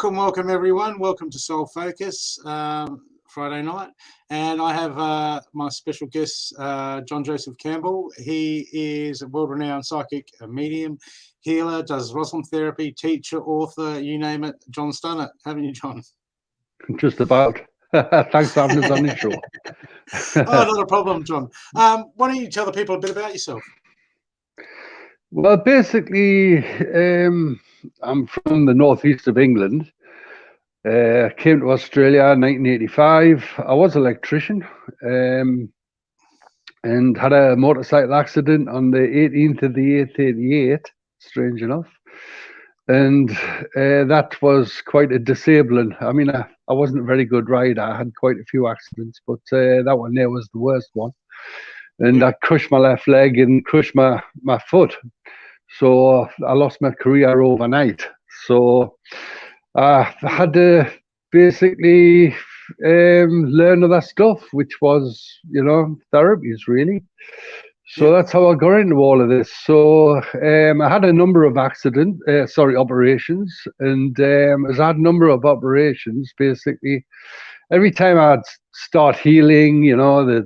Welcome everyone. Welcome to Soul Focus Friday night, and I have my special guest, John Joseph Campbell. He is a world-renowned psychic, a medium, healer, does Reiki therapy, teacher, author, you name it. John's done it, haven't you, John? Just about. Thanks for having us on the show. Oh, not a problem, John. Why don't you tell the people a bit about yourself? Well, basically, I'm from the northeast of England. Came to Australia in 1985. I was an electrician and had a motorcycle accident on the 18th of the 8th, 88, strange enough. And that was quite a disabling. I mean, I wasn't a very good rider. I had quite a few accidents, but that one there was the worst one. And I crushed my left leg and crushed my foot. So I lost my career overnight. So I had to basically learn other stuff, which was, therapies really. So that's how I got into all of this. So I had a number of operations. And as I had a number of operations, basically, every time I'd start healing, they'd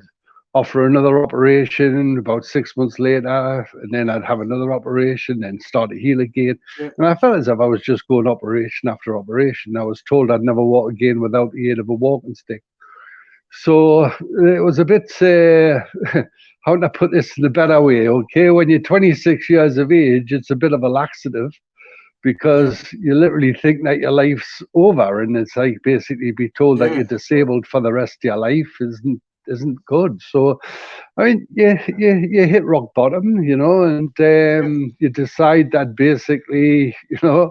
offer another operation about 6 months later, and then I'd have another operation, then start to heal again. Yeah. And I felt as if I was just going operation after operation. I was told I'd never walk again without the aid of a walking stick. So it was a bit, how can I put this in a better way? Okay, when you're 26 years of age, it's a bit of a laxative because you literally think that your life's over, and it's like basically be told that you're disabled for the rest of your life isn't good. So I mean, you hit rock bottom, and you decide that basically, that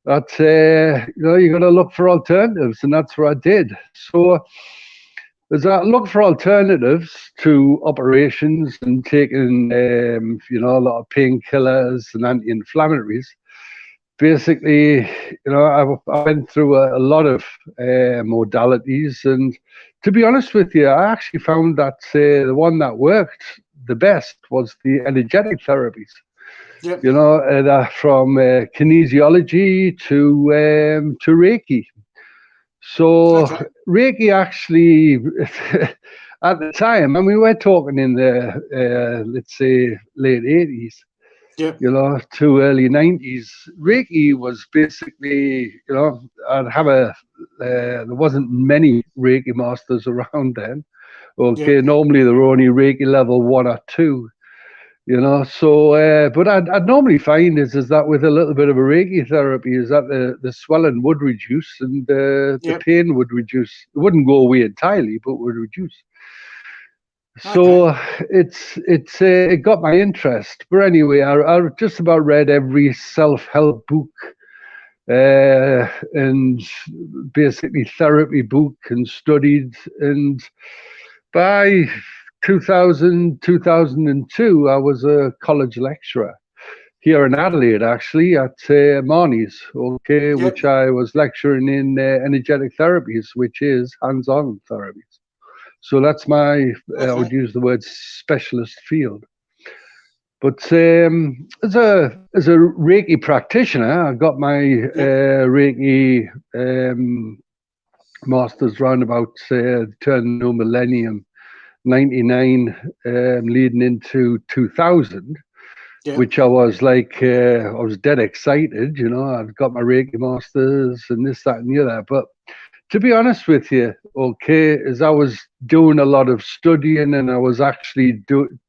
you got to look for alternatives, and that's what I did. So as I look for alternatives to operations and taking a lot of painkillers and anti-inflammatories, basically, I went through a lot of modalities, and to be honest with you, I actually found that the one that worked the best was the energetic therapies. Yep. From kinesiology to Reiki. So Reiki actually, at the time, and we were talking in the let's say late 80s. Yep. To early 90s, Reiki was basically, I'd have there wasn't many Reiki masters around then. Okay, normally there were only Reiki Level 1 or 2, so, but I'd normally find is that with a little bit of a Reiki therapy, is that the swelling would reduce and the pain would reduce. It wouldn't go away entirely, but would reduce. So it got my interest. But anyway, I just about read every self-help book and basically therapy book and studied. And by 2002, I was a college lecturer here in Adelaide, actually, at Marnie's, which I was lecturing in energetic therapies, which is hands-on therapies. So that's my, I would use the word specialist field. But as a Reiki practitioner, I got my Reiki masters round about turn of the millennium, 99, leading into 2000, which I was like, I was dead excited, I've got my Reiki masters and this, that, and the other. But to be honest with you, as I was doing a lot of studying and I was actually doing,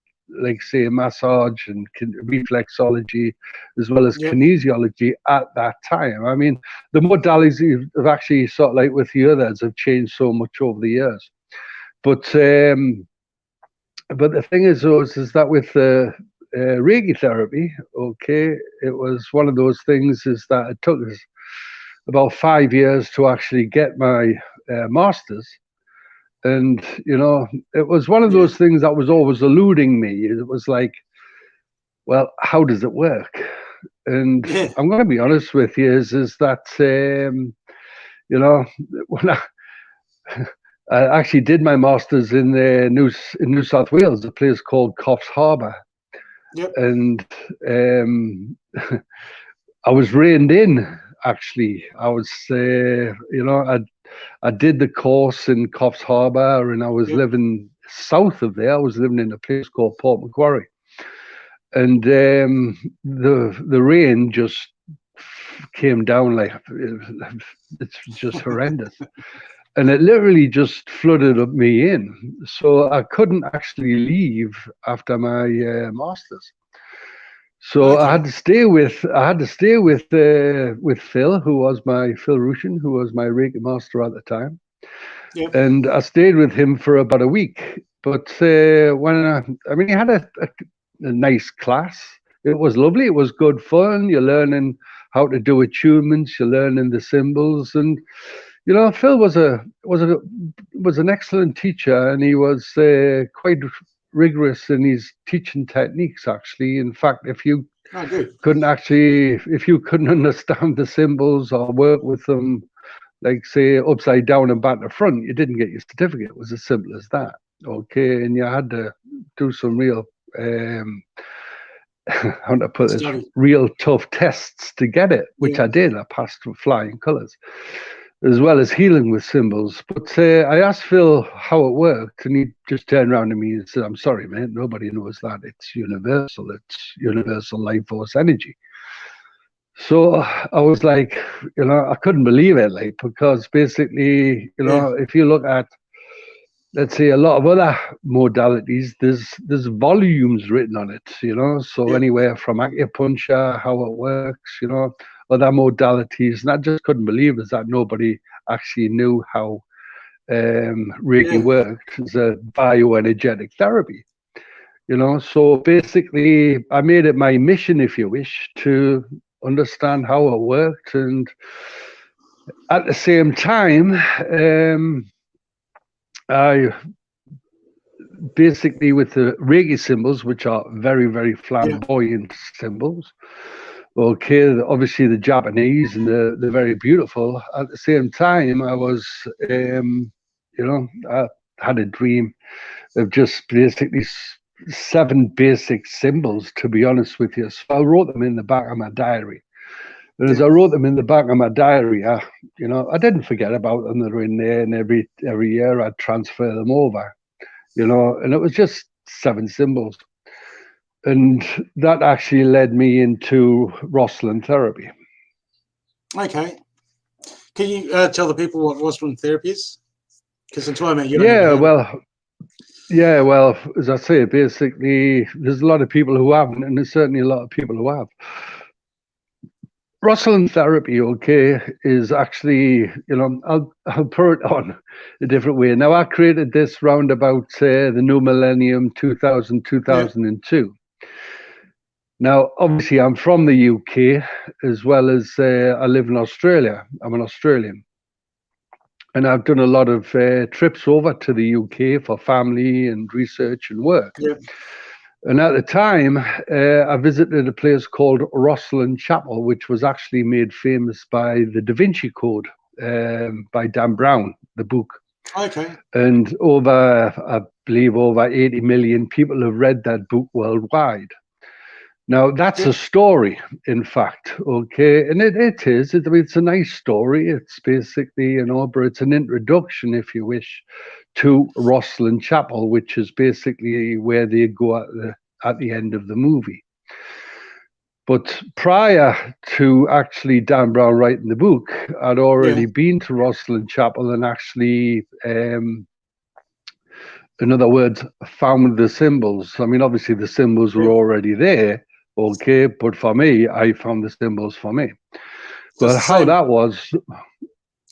like, say, massage and reflexology as well as kinesiology at that time. I mean, the modalities have actually sort of like with the others have changed so much over the years. But the thing is that with Reiki therapy, it was one of those things is that it took us about 5 years to actually get my master's. And, it was one of those things that was always eluding me. It was like, well, how does it work? And I'm going to be honest with you, is that, when I actually did my master's in New South Wales, a place called Coffs Harbour. Yep. And I was reined in. actually. I was, I did the course in Coffs Harbour, and I was living south of there. I was living in a place called Port Macquarie, and the rain just came down like it's just horrendous. And it literally just flooded up me in. So I couldn't actually leave after my masters. So I had to stay with Phil, who was Phil Rushin, who was my Reiki master at the time. Yep. And I stayed with him for about a week. But when he had a nice class. It was lovely. It was good fun. You're learning how to do attunements. You're learning the symbols, and Phil was an excellent teacher, and he was quite rigorous in his teaching techniques. Actually, in fact, if you couldn't understand the symbols or work with them, like say upside down and back to front, you didn't get your certificate. It was as simple as that. Okay, and you had to do some real how to put this, real tough tests to get it, which I did. I passed with flying colours, as well as healing with symbols. But I asked Phil how it worked, and he just turned around to me and said, "I'm sorry, mate, nobody knows that. It's universal. It's universal life force energy." So I was like, I couldn't believe it, like, because basically, if you look at, let's say, a lot of other modalities, there's volumes written on it, so anywhere from acupuncture, how it works, other modalities, and I just couldn't believe is that nobody actually knew how Reiki worked as a bioenergetic therapy, so basically I made it my mission, if you wish, to understand how it worked, and at the same time, I basically, with the Reiki symbols, which are very, very flamboyant symbols, okay, obviously the Japanese, and they're very beautiful. At the same time, I was, I had a dream of just basically 7 basic symbols, to be honest with you. So I wrote them in the back of my diary. And as I wrote them in the back of my diary, I didn't forget about them. They were in there, and every year I'd transfer them over, and it was just 7 symbols. And that actually led me into Rosalind therapy. Okay. Can you tell the people what Rosalind therapy is? Because until I met you, well, as I say, basically, there's a lot of people who haven't, and there's certainly a lot of people who have. Rosalind therapy, okay, is actually, I'll put it on a different way. Now, I created this round about the new millennium, 2000, 2002. Now, obviously, I'm from the UK, as well as I live in Australia. I'm an Australian. And I've done a lot of trips over to the UK for family and research and work. Yeah. And at the time, I visited a place called Rosalind Chapel, which was actually made famous by the Da Vinci Code by Dan Brown, the book. Okay. And I believe over 80 million people have read that book worldwide. Now, that's a story, in fact, okay? And it is. It's a nice story. It's basically, but it's an introduction, if you wish, to Rosalind Chapel, which is basically where they go at the end of the movie. But prior to actually Dan Brown writing the book, I'd already been to Rosalind Chapel and actually, in other words, found the symbols. I mean, obviously the symbols were already there, okay, but for me, I found the symbols for me. But how that was...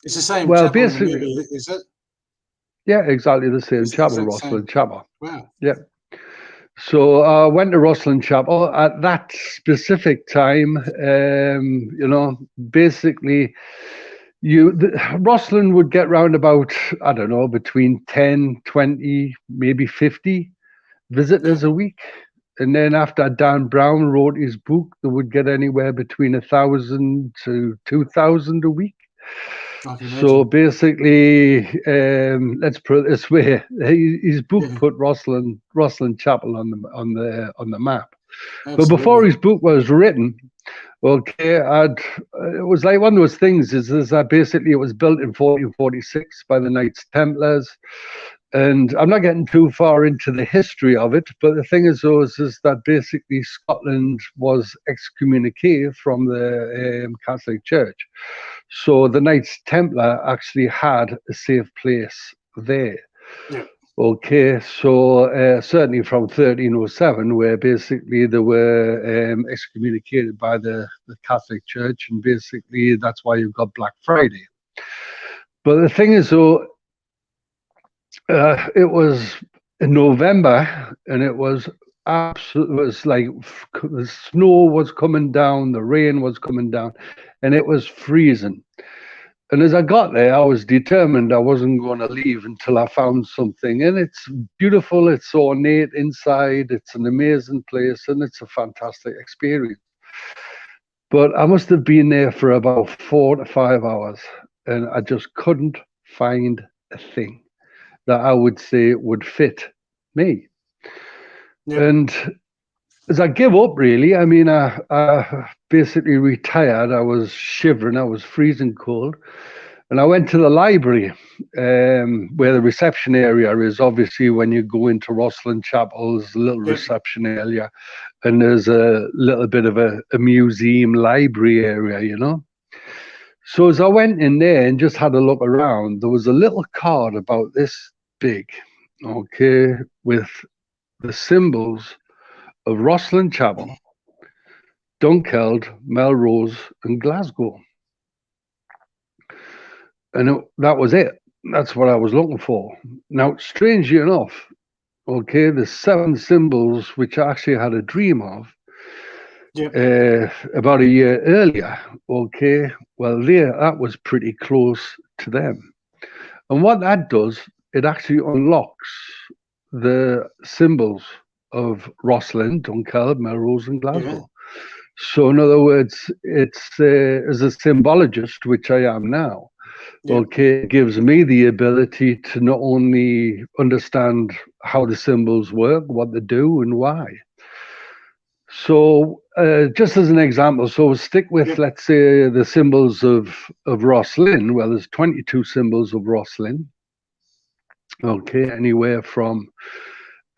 It's the same chapel basically, in the movie, is it? Yeah, exactly the same chapel, Rosalind Chapel. Wow. Yeah. So I went to Rosalind Chapel at that specific time. Basically, Rosalind would get round about, I don't know, between 10, 20, maybe 50 visitors a week. And then after Dan Brown wrote his book, they would get anywhere between 1,000 to 2,000 a week. So basically, let's put it this way: his book put Rosalind Chapel on the map. Absolutely. But before his book was written, Okay, it was like one of those things is that basically it was built in 1446 by the Knights Templars. And I'm not getting too far into the history of it, but the thing is, though, is that basically Scotland was excommunicated from the Catholic Church. So the Knights Templar actually had a safe place there. Yeah. Okay, so certainly from 1307, where basically they were excommunicated by the Catholic Church, and basically that's why you've got Black Friday. But the thing is, though, it was in November, and it was absolutely, it was like the snow was coming down, the rain was coming down, and it was freezing. And as I got there, I was determined I wasn't going to leave until I found something. And it's beautiful, it's ornate inside, it's an amazing place, and it's a fantastic experience. But I must have been there for about 4 to 5 hours, and I just couldn't find a thing that I would say would fit me. Yep. And as I give up, really, I mean, I basically retired. I was shivering, I was freezing cold. And I went to the library, where the reception area is. Obviously, when you go into Rosslyn Chapel, there's a little reception area, and there's a little bit of a museum library area, you know. So as I went in there and just had a look around, there was a little card about this big, okay, with the symbols of Rosslyn Chapel, Dunkeld, Melrose, and Glasgow. And that was it. That's what I was looking for. Now, strangely enough, okay, the 7 symbols, which I actually had a dream of about a year earlier, okay, well, that was pretty close to them. And what that does, it actually unlocks the symbols of Rosslyn, Dunkeld, Melrose, and Glasgow. Yeah. So, in other words, it's as a symbologist, which I am now, okay, it gives me the ability to not only understand how the symbols work, what they do, and why. So, just as an example, so stick with, let's say, the symbols of Rosslyn. Well, there's 22 symbols of Rosslyn. Okay, anywhere from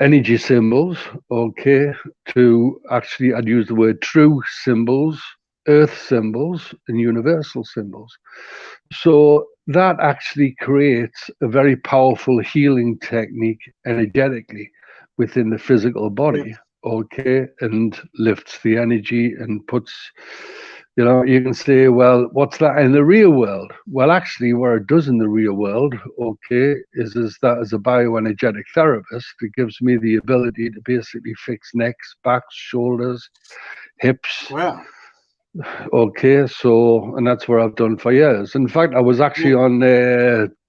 energy symbols, okay, to actually, I'd use the word true symbols, earth symbols, and universal symbols. So that actually creates a very powerful healing technique energetically within the physical body, okay, and lifts the energy and puts, you know, you can say, well, what's that in the real world? Well, actually, what it does in the real world, okay, is that as a bioenergetic therapist, it gives me the ability to basically fix necks, backs, shoulders, hips. Wow. Okay, so, and that's what I've done for years. In fact, I was actually on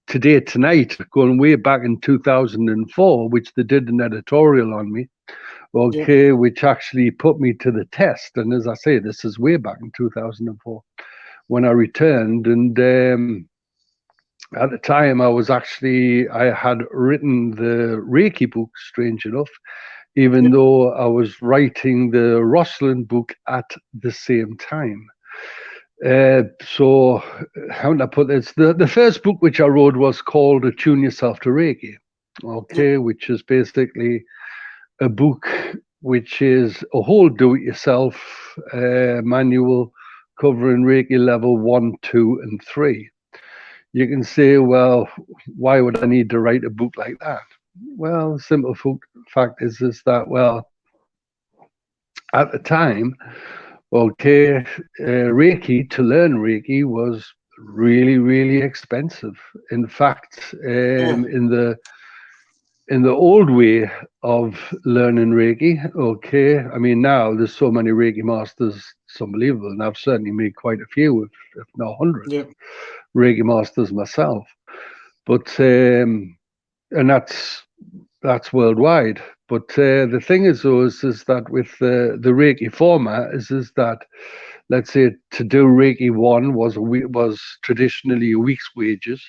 Today Tonight, going way back in 2004, which they did an editorial on me, okay, which actually put me to the test. And as I say, this is way back in 2004 when I returned. And at the time, I had written the Reiki book, strange enough, even though I was writing the Rosslyn book at the same time. So how do I put this? The first book which I wrote was called Attune Yourself to Reiki, okay, which is basically a book which is a whole do-it-yourself manual covering Reiki level 1, 2, and 3. You can say, well, why would I need to write a book like that? Well, the simple fact is that, well, at the time, okay, Reiki, to learn Reiki was really, really expensive. In fact, in the old way of learning Reiki, okay, I mean, now there's so many Reiki masters, it's unbelievable. And I've certainly made quite a few, if not hundreds, Reiki masters myself. But, and that's worldwide. But the thing is, though, is that with the Reiki format, is that, let's say, to do Reiki 1 was traditionally a week's wages.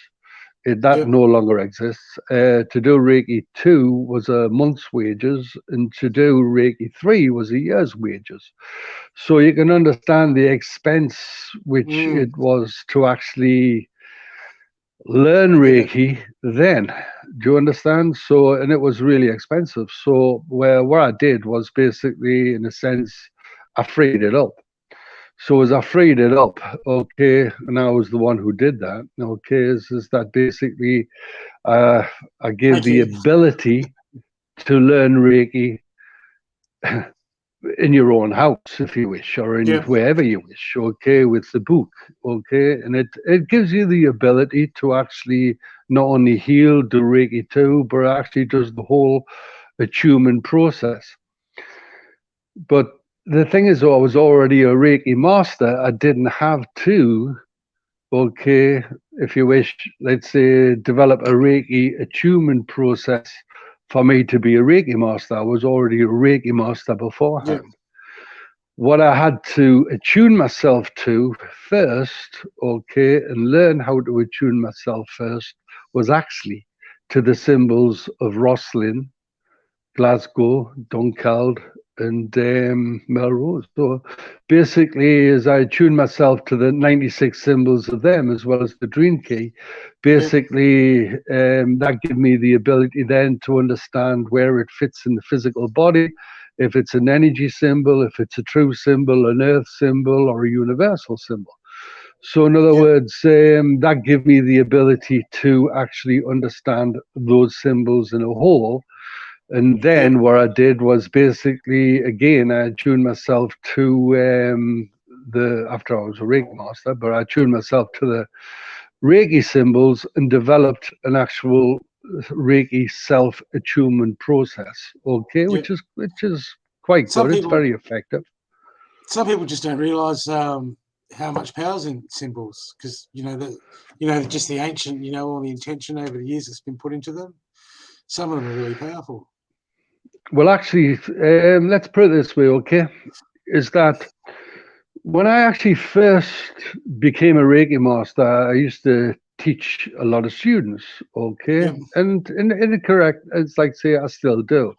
That no longer exists. To do Reiki 2 was a month's wages, and to do Reiki 3 was a year's wages. So you can understand the expense which it was to actually learn Reiki then. Do you understand? So, and it was really expensive. So what I did was basically, in a sense, I freed it up. So as I freed it up, okay, and I was the one who did that, okay, is that basically I gave the ability to learn Reiki in your own house, if you wish, or in wherever you wish, okay, with the book, okay, and it gives you the ability to actually not only heal, do Reiki 2, but actually does the whole attunement process. But the thing is, I was already a Reiki master. I didn't have to, okay, if you wish, let's say, develop a Reiki attunement process for me to be a Reiki master. I was already a Reiki master beforehand. What I had to attune myself to first, okay, and learn how to attune myself first was actually to the symbols of Rosslyn, Glasgow, Dunkeld, and Melrose. So basically, as I attuned myself to the 96 symbols of them, as well as the Dream Key, basically that gave me the ability then to understand where it fits in the physical body, if it's an energy symbol, if it's a true symbol, an earth symbol, or a universal symbol. So in other words, that gave me the ability to actually understand those symbols in a whole. And then what I did was basically, again, I tuned myself to after I was a Reiki master, but I tuned myself to the Reiki symbols and developed an actual Reiki self-attunement process, okay, which is quite good. It's very effective. Some people just don't realize how much power's in symbols, because just the ancient, all the intention over the years that's been put into them. Some of them are really powerful. Well, actually, let's put it this way, okay? Is that when I actually first became a Reiki master, I used to teach a lot of students, okay? And in correct, it's like say I still do.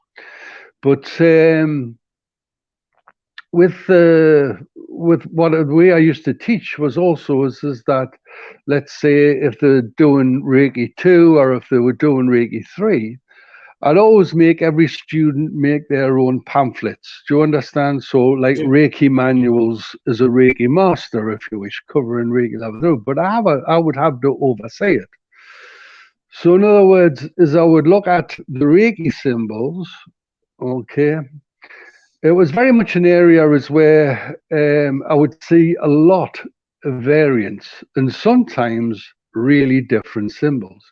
But with what the way I used to teach was also is that, let's say if they're doing Reiki 2 or if they were doing Reiki 3, I'd always make every student make their own pamphlets. Do you understand? So like Reiki manuals as a Reiki master, if you wish, covering Reiki Level. But I would have to oversee it. So in other words, as I would look at the Reiki symbols, okay, it was very much an area as where I would see a lot of variance and sometimes really different symbols.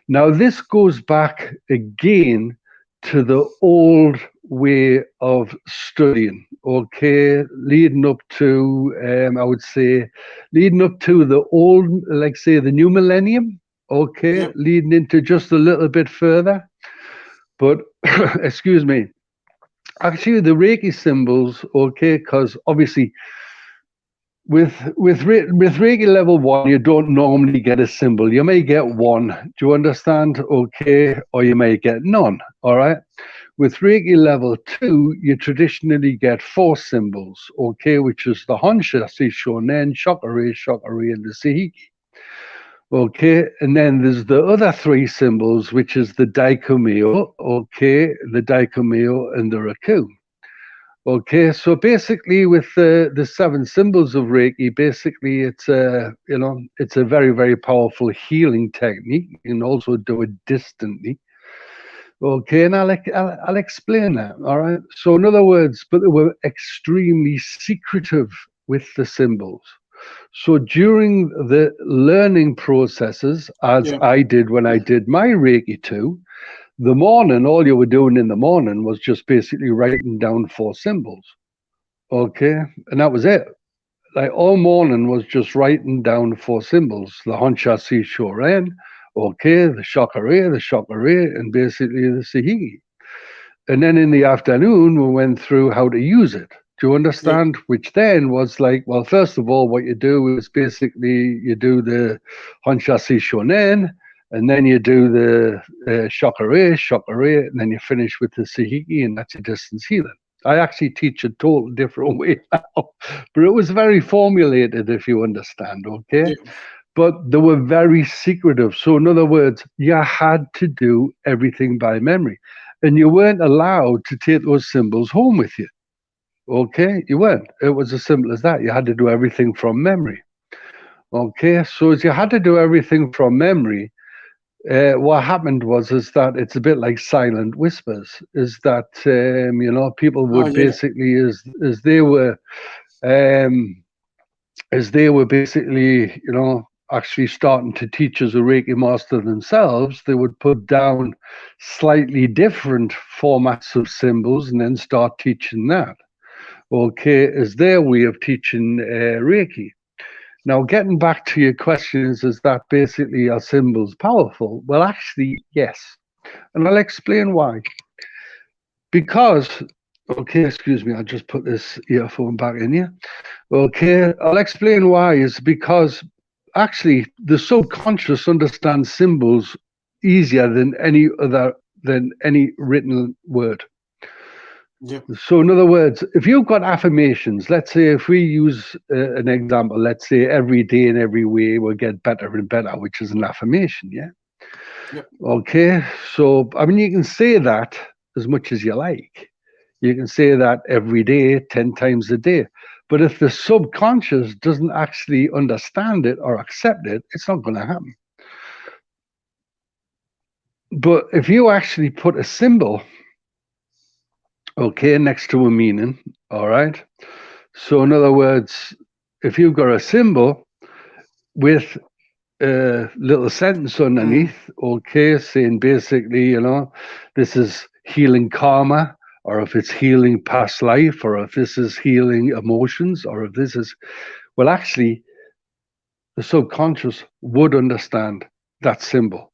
Now, this goes back again to the old way of studying, okay, leading up to, I would say, leading up to the old, like say, the new millennium, okay, leading into just a little bit further. But, excuse me, actually the Reiki symbols, okay, because obviously, with Reiki Level 1, you don't normally get a symbol. You may get one. Do you understand? Okay, or you may get none. All right. With Reiki Level 2, you traditionally get 4 symbols. Okay, which is the Honsha Shonen, Shokari, and the Sihiki. Okay, and then there's the other 3 symbols, which is the Daikomyo. Okay, the Daikomyo and the Raku. Okay, so basically with the 7 symbols of Reiki, basically it's a very, very powerful healing technique. You can also do it distantly. Okay, and I'll explain that. All right. So in other words, but they were extremely secretive with the symbols. So during the learning processes, as I did when I did my Reiki 2, the morning, all you were doing in the morning was just basically writing down 4 symbols. Okay, and that was it. Like all morning was just writing down 4 symbols: the Honsha Shoren, okay, the Shokari, and basically the Sihigi. And then in the afternoon, we went through how to use it. Do you understand? Which then was like, well, first of all, what you do is basically you do the Honsha Shonen, And then you do the chakra, and then you finish with the Sahiki, and that's your distance healing. I actually teach a total different way now, but it was very formulated, if you understand, okay? Yeah. But they were very secretive. So in other words, you had to do everything by memory, and you weren't allowed to take those symbols home with you, okay? You weren't. It was as simple as that. You had to do everything from memory, okay? So as you had to do everything from memory, what happened was that it's a bit like silent whispers. Is that people would basically as they were basically actually starting to teach as a Reiki master themselves, they would put down slightly different formats of symbols and then start teaching that. Okay, as their way of teaching Reiki. Now, getting back to your questions, is that basically are symbols powerful? Well, actually, yes. And I'll explain why. Because, okay, excuse me, I'll just put this earphone back in here. Okay, I'll explain why. Is because actually the subconscious understands symbols easier than any written word. Yep. So in other words, if you've got affirmations, let's say if we use an example, let's say every day in every way we'll get better and better, which is an affirmation, yeah? Yep. Okay, so I mean, you can say that as much as you like. You can say that every day, 10 times a day. But if the subconscious doesn't actually understand it or accept it, it's not going to happen. But if you actually put a symbol, okay, next to a meaning, all right? So in other words, if you've got a symbol with a little sentence underneath, okay, saying basically, this is healing karma, or if it's healing past life, or if this is healing emotions, or if this is, well, actually, the subconscious would understand that symbol.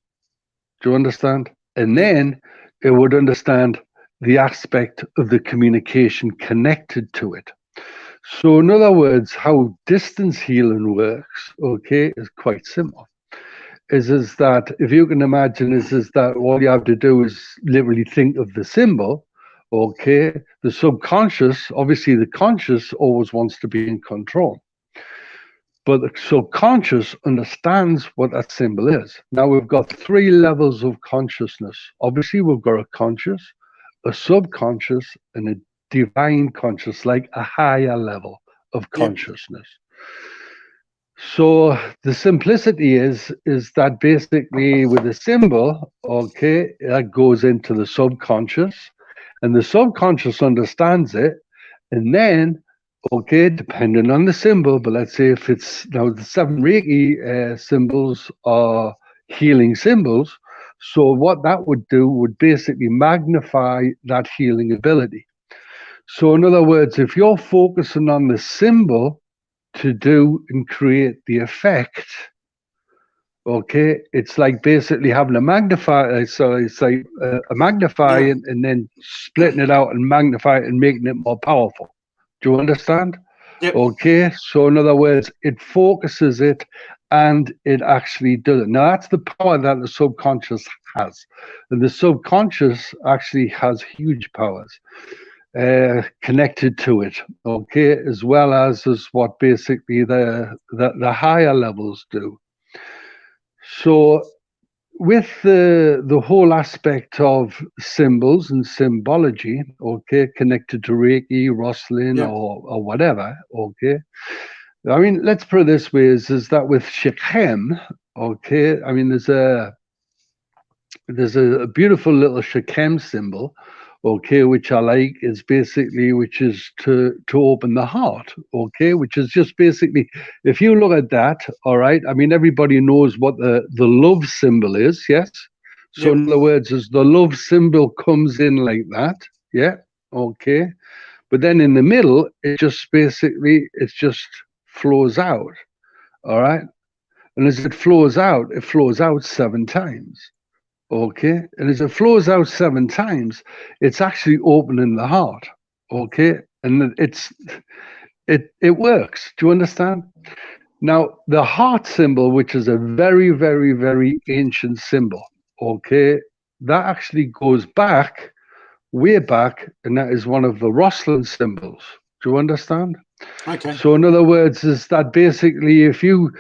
Do you understand? And then it would understand the aspect of the communication connected to it. So in other words, how distance healing works, okay, is quite simple. Is that if you can imagine is that all you have to do is literally think of the symbol, okay? The subconscious, obviously the conscious always wants to be in control. But the subconscious understands what that symbol is. Now we've got 3 levels of consciousness. Obviously we've got a conscious, a subconscious, and a divine conscious, like a higher level of consciousness. So the simplicity is that basically with a symbol, okay, that goes into the subconscious, and the subconscious understands it, and then, okay, depending on the symbol, but let's say if it's now the 7 Reiki symbols are healing symbols, so what that would do would basically magnify that healing ability. So in other words, if you're focusing on the symbol to do and create the effect, okay, it's like basically having a magnifier. So it's like a magnifying and then splitting it out and magnify it and making it more powerful. Do you understand? Yep. Okay, so in other words, it focuses it and it actually does it. Now that's the power that the subconscious has, and the subconscious actually has huge powers connected to it, okay, as well as what basically the higher levels do. So with the whole aspect of symbols and symbology, okay, connected to Reiki, Rosslyn, or whatever, okay, I mean, let's put it this way, is that with Shikhem, okay, I mean, there's a beautiful little Shikhem symbol, okay, which I like, is basically, which is to open the heart, okay, which is just basically, if you look at that, all right, I mean, everybody knows what the love symbol is, yes? So in other words, as the love symbol comes in like that, yeah, okay, but then in the middle, it just basically, it just flows out, all right? And as it flows out 7 times. Okay, and as it flows out 7 times, it's actually opening the heart. Okay, and it works. Do you understand? Now, the heart symbol, which is a very, very, very ancient symbol, okay, that actually goes back, way back, and that is one of the Rosslyn symbols. Do you understand? Okay. So in other words, is that basically if you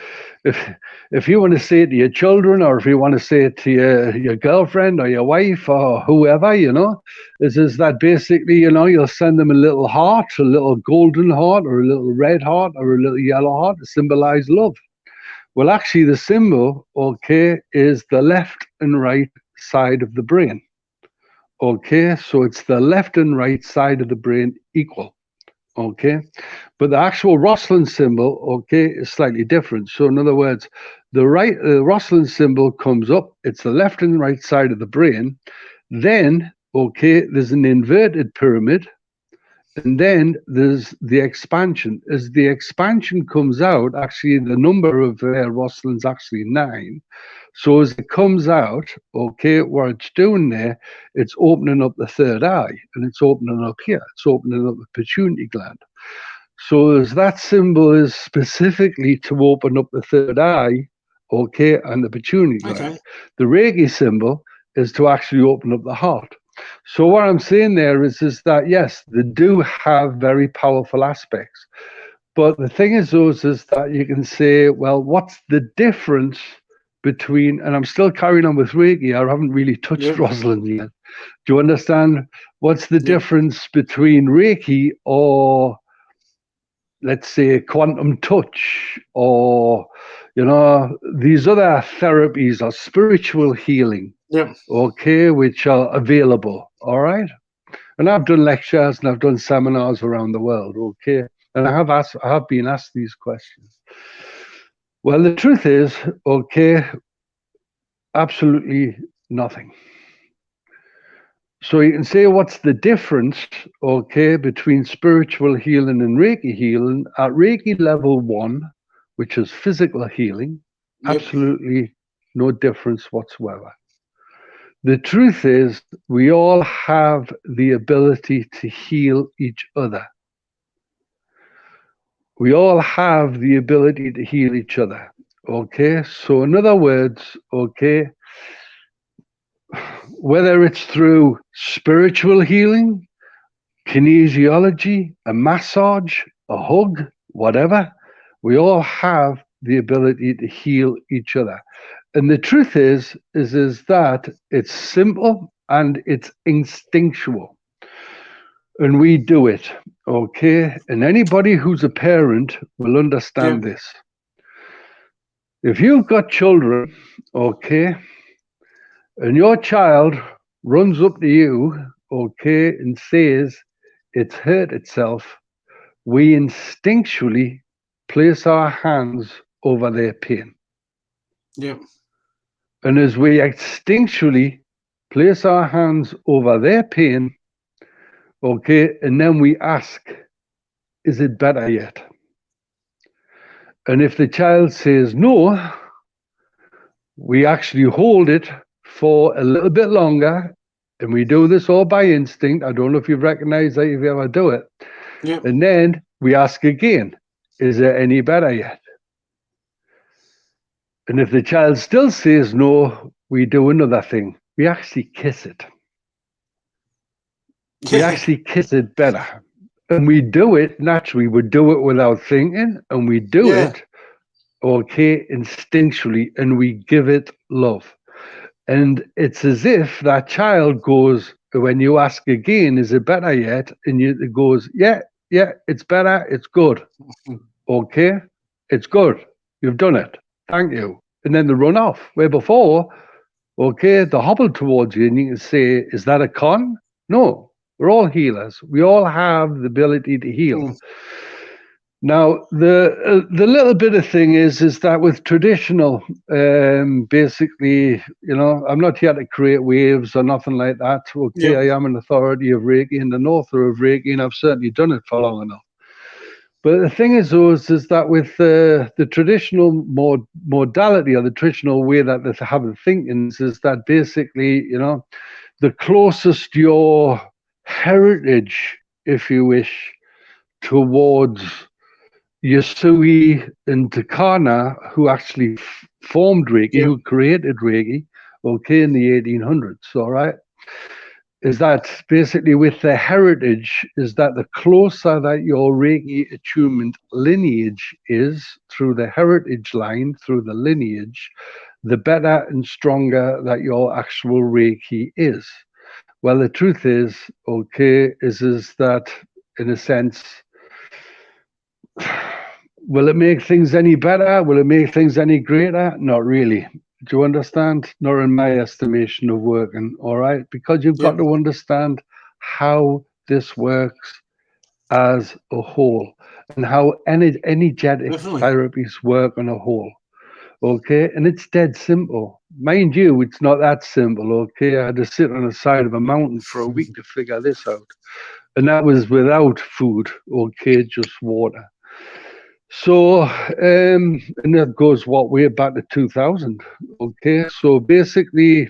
want to say it to your children, or if you want to say it to your girlfriend or your wife or whoever, is that basically, you'll send them a little heart, a little golden heart or a little red heart or a little yellow heart to symbolize love. Well, actually the symbol, okay, is the left and right side of the brain. Okay, so it's the left and right side of the brain equal. Okay, but the actual Rosslyn symbol, okay, is slightly different. So in other words, the Rosslyn symbol comes up, it's the left and right side of the brain. Then, okay, there's an inverted pyramid, and then there's the expansion. As the expansion comes out, actually the number of Roslyn's actually 9. So as it comes out, okay, what it's doing there, it's opening up the third eye, and it's opening up here. It's opening up the pituitary gland. So as that symbol is specifically to open up the third eye, okay, and the pituitary gland. Okay. The Reiki symbol is to actually open up the heart. So what I'm saying there is that, yes, they do have very powerful aspects. But the thing is that you can say, well, what's the difference between, and I'm still carrying on with Reiki, I haven't really touched Rosalind yet. Do you understand? What's the difference between Reiki or, let's say, quantum touch or, these other therapies or spiritual healing, okay, which are available, all right? And I've done lectures and I've done seminars around the world, okay? And I have been asked these questions. Well, the truth is, okay, absolutely nothing. So you can say, what's the difference, okay, between spiritual healing and Reiki healing? At Reiki level 1, which is physical healing, absolutely no difference whatsoever. The truth is, we all have the ability to heal each other. We all have the ability to heal each other, okay? So in other words, okay, whether it's through spiritual healing, kinesiology, a massage, a hug, whatever, we all have the ability to heal each other. And the truth is that it's simple and it's instinctual. And we do it, okay? And anybody who's a parent will understand this. If you've got children, okay, and your child runs up to you, okay, and says it's hurt itself, we instinctually place our hands over their pain. And as we instinctually place our hands over their pain, okay, and then we ask, is it better yet? And if the child says no, we actually hold it for a little bit longer, and we do this all by instinct. I don't know if you've recognized that, if you ever do it. And then we ask again, is it any better yet? And if the child still says no, we do another thing. We actually kiss it. We actually kiss it better. And we do it naturally. We do it without thinking, and we do it, okay, instinctually, and we give it love. And it's as if that child goes, when you ask again, is it better yet? And it goes, yeah, it's better, it's good. Okay, it's good. You've done it. Thank you. And then they run off. Where before, okay, they hobble towards you and you can say, is that a con? No, we're all healers. We all have the ability to heal. Now, the little bit of thing is that with traditional, basically, I'm not here to create waves or nothing like that. Okay, I am an authority of Reiki and an author of Reiki, and I've certainly done it for long enough. But the thing is that with the traditional modality or the traditional way that they have of thinking is that basically, the closest your heritage, if you wish, towards Yasui and Takana, who actually formed Reiki, Yeah. who created Reiki, okay, in the 1800s, all right, is that basically with their heritage, is that the closer that your Reiki attunement lineage is through the heritage line, through the lineage, the better and stronger that your actual Reiki is. Well, the truth is, okay, is that in a sense, will it make things any better? Will it make things any greater? Not really. Do you understand? Not in my estimation of working, all right? Because you've got to understand how this works as a whole and how energetic Definitely. therapies work on a whole. Okay, and it's dead simple. Mind you, it's not that simple. Okay, I had to sit on the side of a mountain for a week to figure this out, and that was without food. Okay, just water. So, and that goes what way back to 2000. Okay, so basically,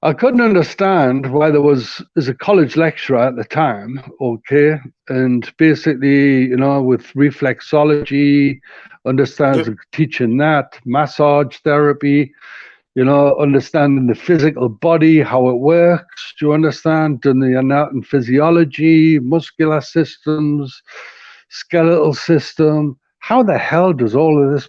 I couldn't understand why there was as a college lecturer at the time, okay, and basically, with reflexology, understands teaching that, massage therapy, understanding the physical body, how it works. Do you understand? And the anatomy, physiology, muscular systems, skeletal system. How the hell does all of this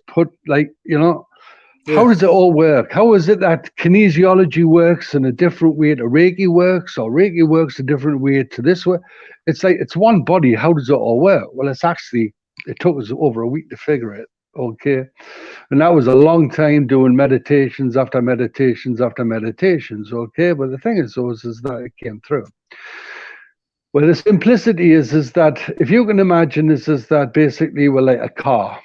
how does it all work? How is it that kinesiology works in a different way to Reiki works, or Reiki works a different way to this way? It's like, it's one body. How does it all work? Well, it took us over a week to figure it. Okay. And that was a long time doing meditations after meditations after meditations. Okay. But the thing is that it came through. Well, the simplicity is that if you can imagine is that basically we're like a car.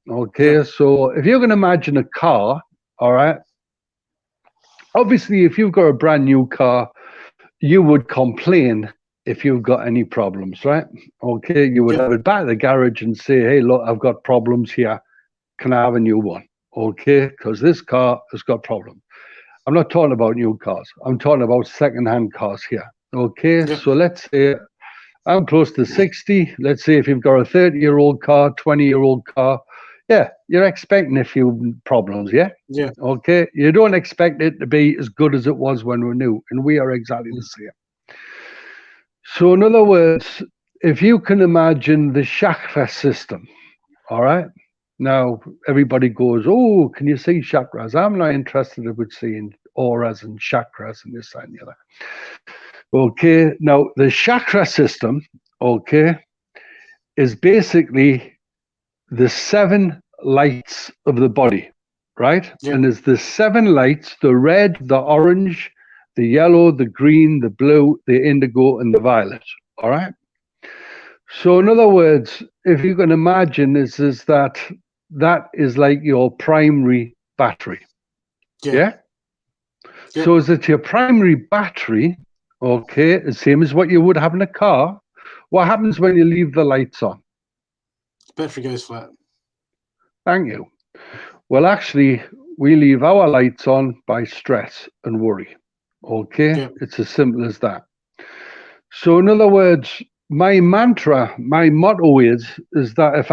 Okay, so if you can imagine a car, all right, obviously if you've got a brand new car, you would complain if you've got any problems, right? Okay, you would have it back at the garage and say, hey, look, I've got problems here. Can I have a new one? Okay, because this car has got problems. I'm not talking about new cars. I'm talking about second-hand cars here. Okay, so let's say I'm close to 60. Let's say if you've got a 30-year-old car, 20-year-old car, yeah, you're expecting a few problems, yeah? Yeah. Okay, you don't expect it to be as good as it was when we're new, and we are exactly the same. So in other words, if you can imagine the chakra system, all right? Now, everybody goes, oh, can you see chakras? I'm not interested in seeing auras and chakras and this and the other. Okay, now the chakra system, okay, is basically the 7 lights of the body, right? And there's the 7 lights, the red, the orange, the yellow, the green, the blue, the indigo, and the violet, all right? So in other words, if you can imagine is that is like your primary battery, yeah? So is it your primary battery, okay, the same as what you would have in a car? What happens when you leave the lights on? Battery goes flat. Thank you. Well, actually, we leave our lights on by stress and worry. Okay? It's as simple as that. So, in other words, my mantra, my motto is that if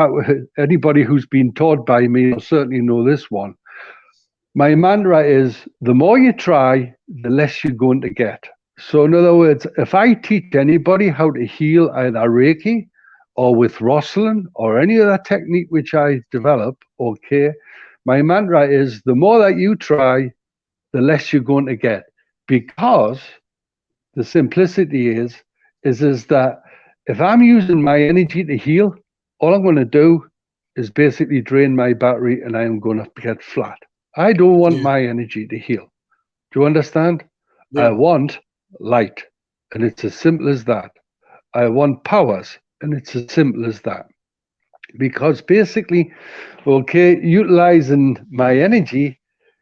anybody who's been taught by me will certainly know this one. My mantra is the more you try, the less you're going to get. So, in other words, if I teach anybody how to heal either Reiki or with Rosalind or any other technique which I develop, okay, my mantra is the more that you try, the less you're going to get. Because the simplicity is that if I'm using my energy to heal, all I'm going to do is basically drain my battery and I'm going to get flat. I don't want my energy to heal. Do you understand? I want light, and it's as simple as that. I want powers, and it's as simple as that. Because basically, okay, utilizing my energy,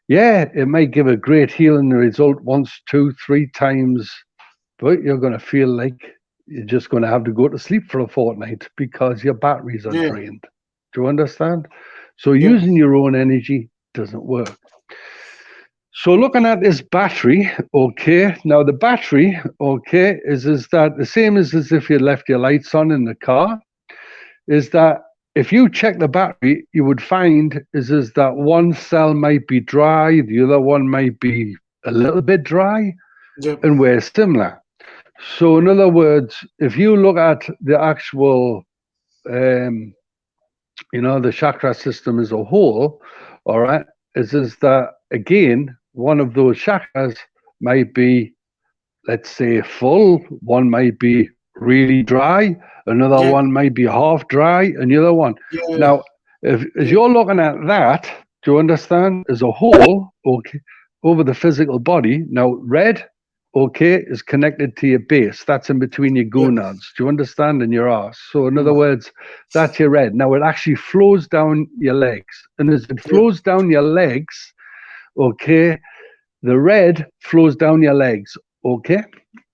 yeah, it might give a great healing result once, 2, 3 times, but you're going to feel like you're just going to have to go to sleep for a fortnight because your batteries are drained. Do you understand? So using your own energy doesn't work. So looking at this battery, okay, now the battery, okay, is that the same as if you left your lights on in the car. is that if you check the battery, you would find is that one cell might be dry, the other one might be a little bit dry, Yep. and we're similar. So in other words, if you look at the actual, the chakra system as a whole, all right, is that, again, one of those chakras might be, let's say, full, one might be really dry, another Yeah. one might be half dry, and the other one. Yeah. Now, as Yeah. you're looking at that, do you understand, as a whole, okay, over the physical body, now red, okay, is connected to your base. That's in between your gonads. Do you understand? In your arse. So in other words, that's your red. Now it actually flows down your legs. And as it flows down your legs, okay, the red flows down your legs. Okay?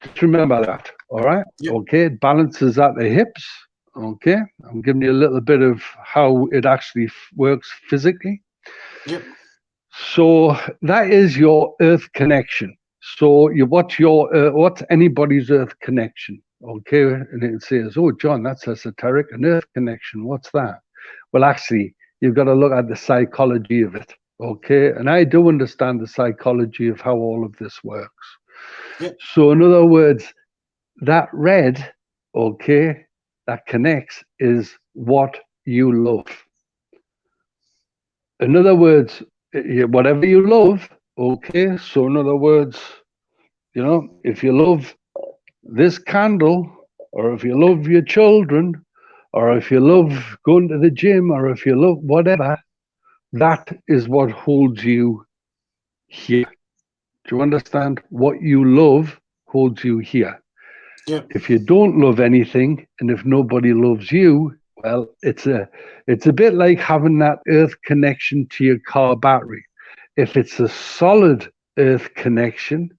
Just remember that. All right? Yep. Okay, it balances at the hips. Okay. I'm giving you a little bit of how it actually works physically. Yep. So that is your earth connection. So what's anybody's earth connection? Okay, and it says, "Oh, John, that's esoteric. An earth connection. What's that?" Well, actually, you've got to look at the psychology of it. Okay, and I do understand the psychology of how all of this works. Yep. So, in other words, that red, okay, that connects is what you love. In other words, whatever you love, okay, so in other words, if you love this candle, or if you love your children, or if you love going to the gym, or if you love whatever, that is what holds you here. Do you understand? What you love holds you here. Yep. If you don't love anything, and if nobody loves you, well, it's a bit like having that earth connection to your car battery. If it's a solid earth connection,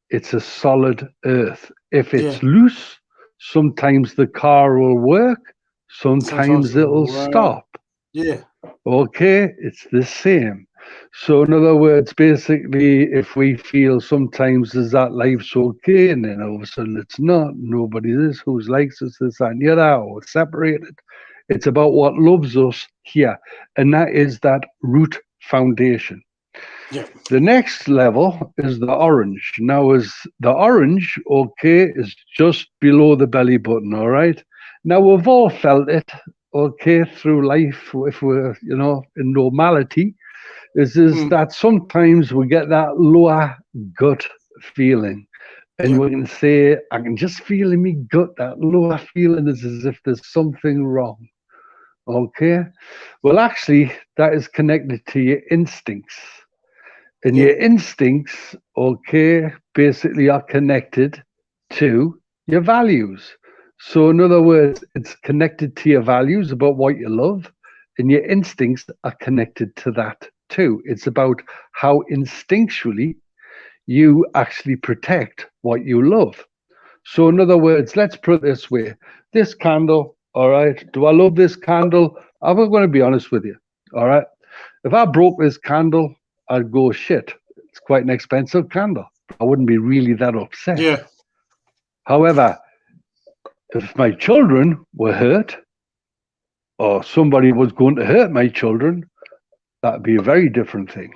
it's a solid earth. If it's loose, sometimes the car will work, sometimes it'll stop. Yeah. Okay, it's the same. So in other words, basically, if we feel sometimes is that life's okay, and then all of a sudden it's not, nobody is, who's likes us, this, that, and the other, or separated. It's about what loves us here. And that is that root foundation. Yeah. The next level is the orange. Now, is the orange, okay, is just below the belly button, all right? Now, we've all felt it, okay, through life, if we're, in normality, is that sometimes we get that lower gut feeling. And we can say, I can just feel in me gut, that lower feeling is as if there's something wrong. Okay? Well, actually, that is connected to your instincts. And your instincts, okay, basically are connected to your values. So, in other words, it's connected to your values about what you love, and your instincts are connected to that too. It's about how instinctually you actually protect what you love. So, in other words, let's put it this way: this candle, all right, do I love this candle? I'm going to be honest with you, all right? If I broke this candle, I'd go, shit, it's quite an expensive candle. I wouldn't be really that upset. Yeah. However, if my children were hurt, or somebody was going to hurt my children, that'd be a very different thing.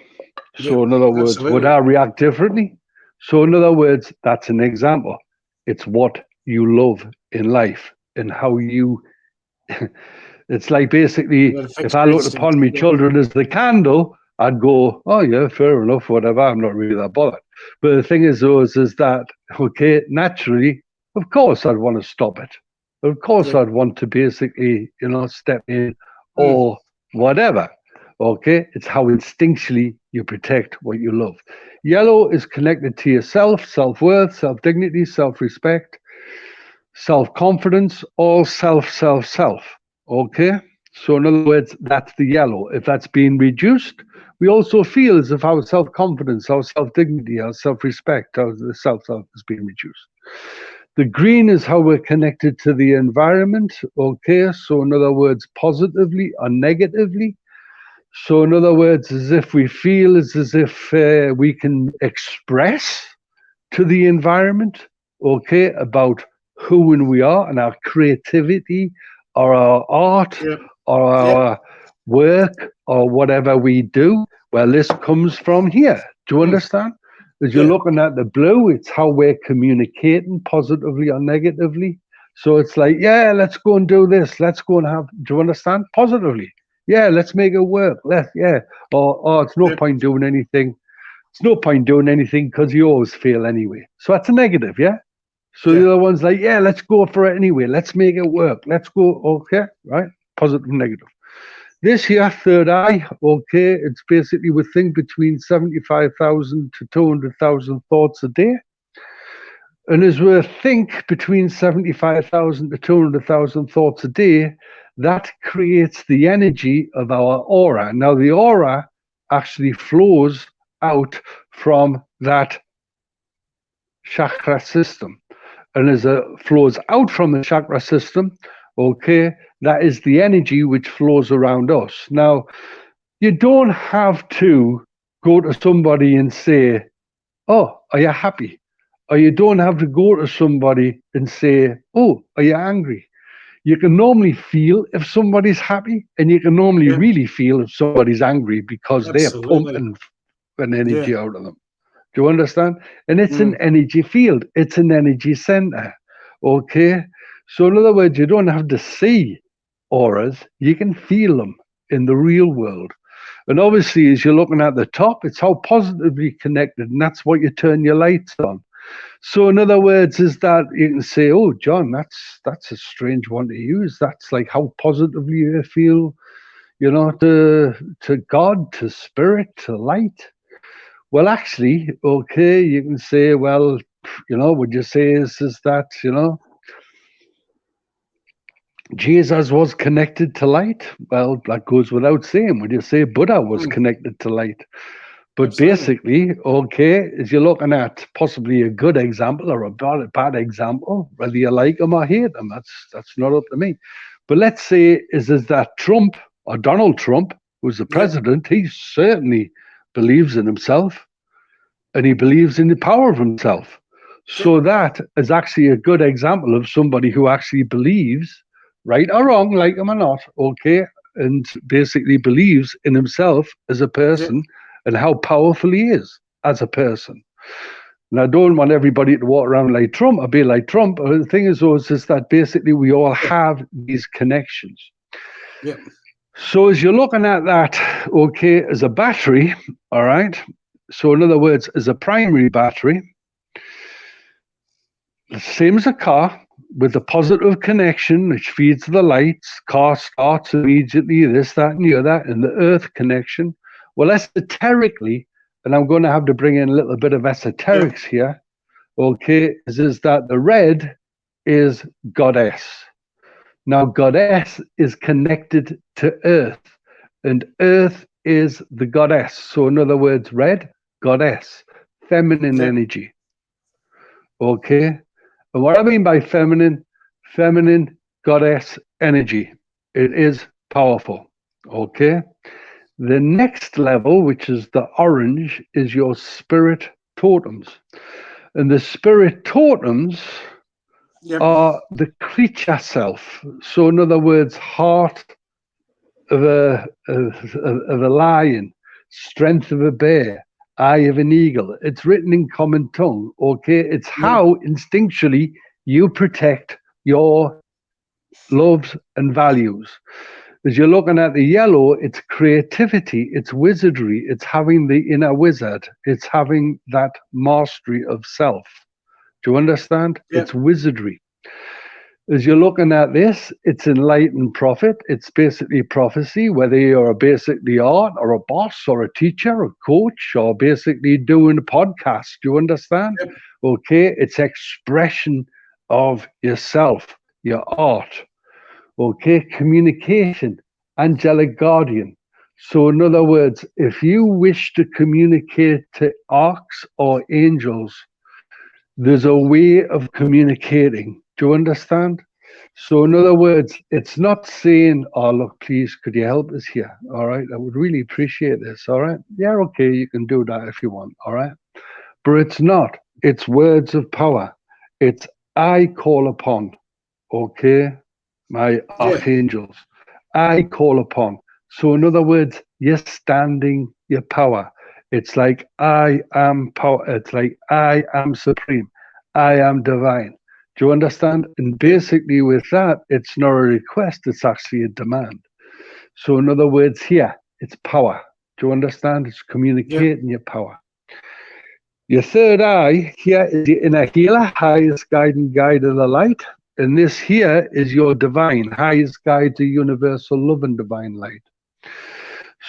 So, in other words, would I react differently? So, in other words, that's an example. It's what you love in life and how you. It's like basically, if I looked upon my children as the candle, I'd go, oh yeah, fair enough, whatever. I'm not really that bothered. But the thing is, though, is that, okay, naturally, of course, I'd want to stop it. Of course, I'd want to basically, step in or whatever. Okay, it's how instinctually you protect what you love. Yellow is connected to yourself, self-worth, self-dignity, self-respect, self-confidence, all self. Okay, so in other words, that's the yellow. If that's being reduced, we also feel as if our self-confidence, our self-dignity, our self-respect, our self is being reduced. The green is how we're connected to the environment. Okay, so in other words, positively or negatively. So in other words, as if we feel as if we can express to the environment, okay, about who and we are and our creativity, or our art or our work or whatever we do, well, this comes from here. Do you understand? As you're looking at the blue, it's how we're communicating positively or negatively. So it's like, yeah, let's go and do this. Let's go and have, do you understand? Positively. Yeah, let's make it work. Or it's no point doing anything. It's no point doing anything because you always fail anyway. So that's a negative, yeah? So the other one's like, yeah, let's go for it anyway. Let's make it work. Let's go. Okay, right? Positive, negative. This here, third eye, okay, it's basically we think between 75,000 to 200,000 thoughts a day. And as we think between 75,000 to 200,000 thoughts a day, that creates the energy of our aura. Now, the aura actually flows out from that chakra system. And as it flows out from the chakra system, okay, that is the energy which flows around us. Now, you don't have to go to somebody and say, oh, are you happy? Or you don't have to go to somebody and say, oh, are you angry? You can normally feel if somebody's happy, and you can normally really feel if somebody's angry because they're pumping an energy out of them. Do you understand? And it's an energy field. It's an energy center. Okay? So in other words, you don't have to see auras. You can feel them in the real world. And obviously, as you're looking at the top, it's how positively connected, and that's what you turn your lights on. So in other words, is that you can say, oh, John, that's a strange one to use. That's like how positively you feel, you know, to God, to spirit, to light. Well, actually, okay, you can say, well, you know, would you say is that, you know, Jesus was connected to light? Well, that goes without saying. Would you say Buddha was connected to light? But basically, okay, as you're looking at possibly a good example or a bad example, whether you like them or hate them, that's not up to me. But let's say is that Trump or Donald Trump, who's the president, he certainly believes in himself and he believes in the power of himself. So that is actually a good example of somebody who actually believes, right or wrong, like him or not, okay, and basically believes in himself as a person and how powerful he is as a person. And I don't want everybody to walk around like Trump or be like Trump. But the thing is, though, is that basically we all have these connections. Yeah. So as you're looking at that, okay, as a battery, all right. So in other words, as a primary battery, the same as a car with a positive connection which feeds the lights, car starts immediately, this, that, and the other, and the earth connection. Well, esoterically, and I'm going to have to bring in a little bit of esoterics here, okay, is that the red is goddess. Now, goddess is connected to earth, and earth is the goddess. So, in other words, red, goddess, feminine energy. Okay? And what I mean by feminine goddess energy. It is powerful. Okay? The next level, which is the orange, is your spirit totems. And the spirit totems are the creature self. So, in other words, heart of a lion, strength of a bear, eye of an eagle. It's written in common tongue, okay? It's how instinctually you protect your loves and values. As you're looking at the yellow, it's creativity, it's wizardry, it's having the inner wizard, it's having that mastery of self. Do you understand? It's wizardry. As you're looking at this, it's enlightened prophet. It's basically prophecy, whether you're basically art or a boss or a teacher or coach or basically doing a podcast. Do you understand? Okay, it's expression of yourself, your art. Okay, communication, angelic guardian. So in other words, if you wish to communicate to arcs or angels, there's a way of communicating. Do you understand? So in other words, it's not saying, oh, look, please, could you help us here? All right, I would really appreciate this. All right. Yeah, okay, you can do that if you want. All right. But it's not. It's words of power. It's I call upon. Okay. my Yeah. archangels. I call upon. So in other words, you're standing your power. It's like I am power. It's like I am supreme. I am divine. Do you understand? And basically with that, it's not a request, it's actually a demand. So in other words, here, it's power. Do you understand? It's communicating your power. Your third eye here is the inner healer, highest guide and guide of the light. And this here is your divine, highest guide to universal love and divine light.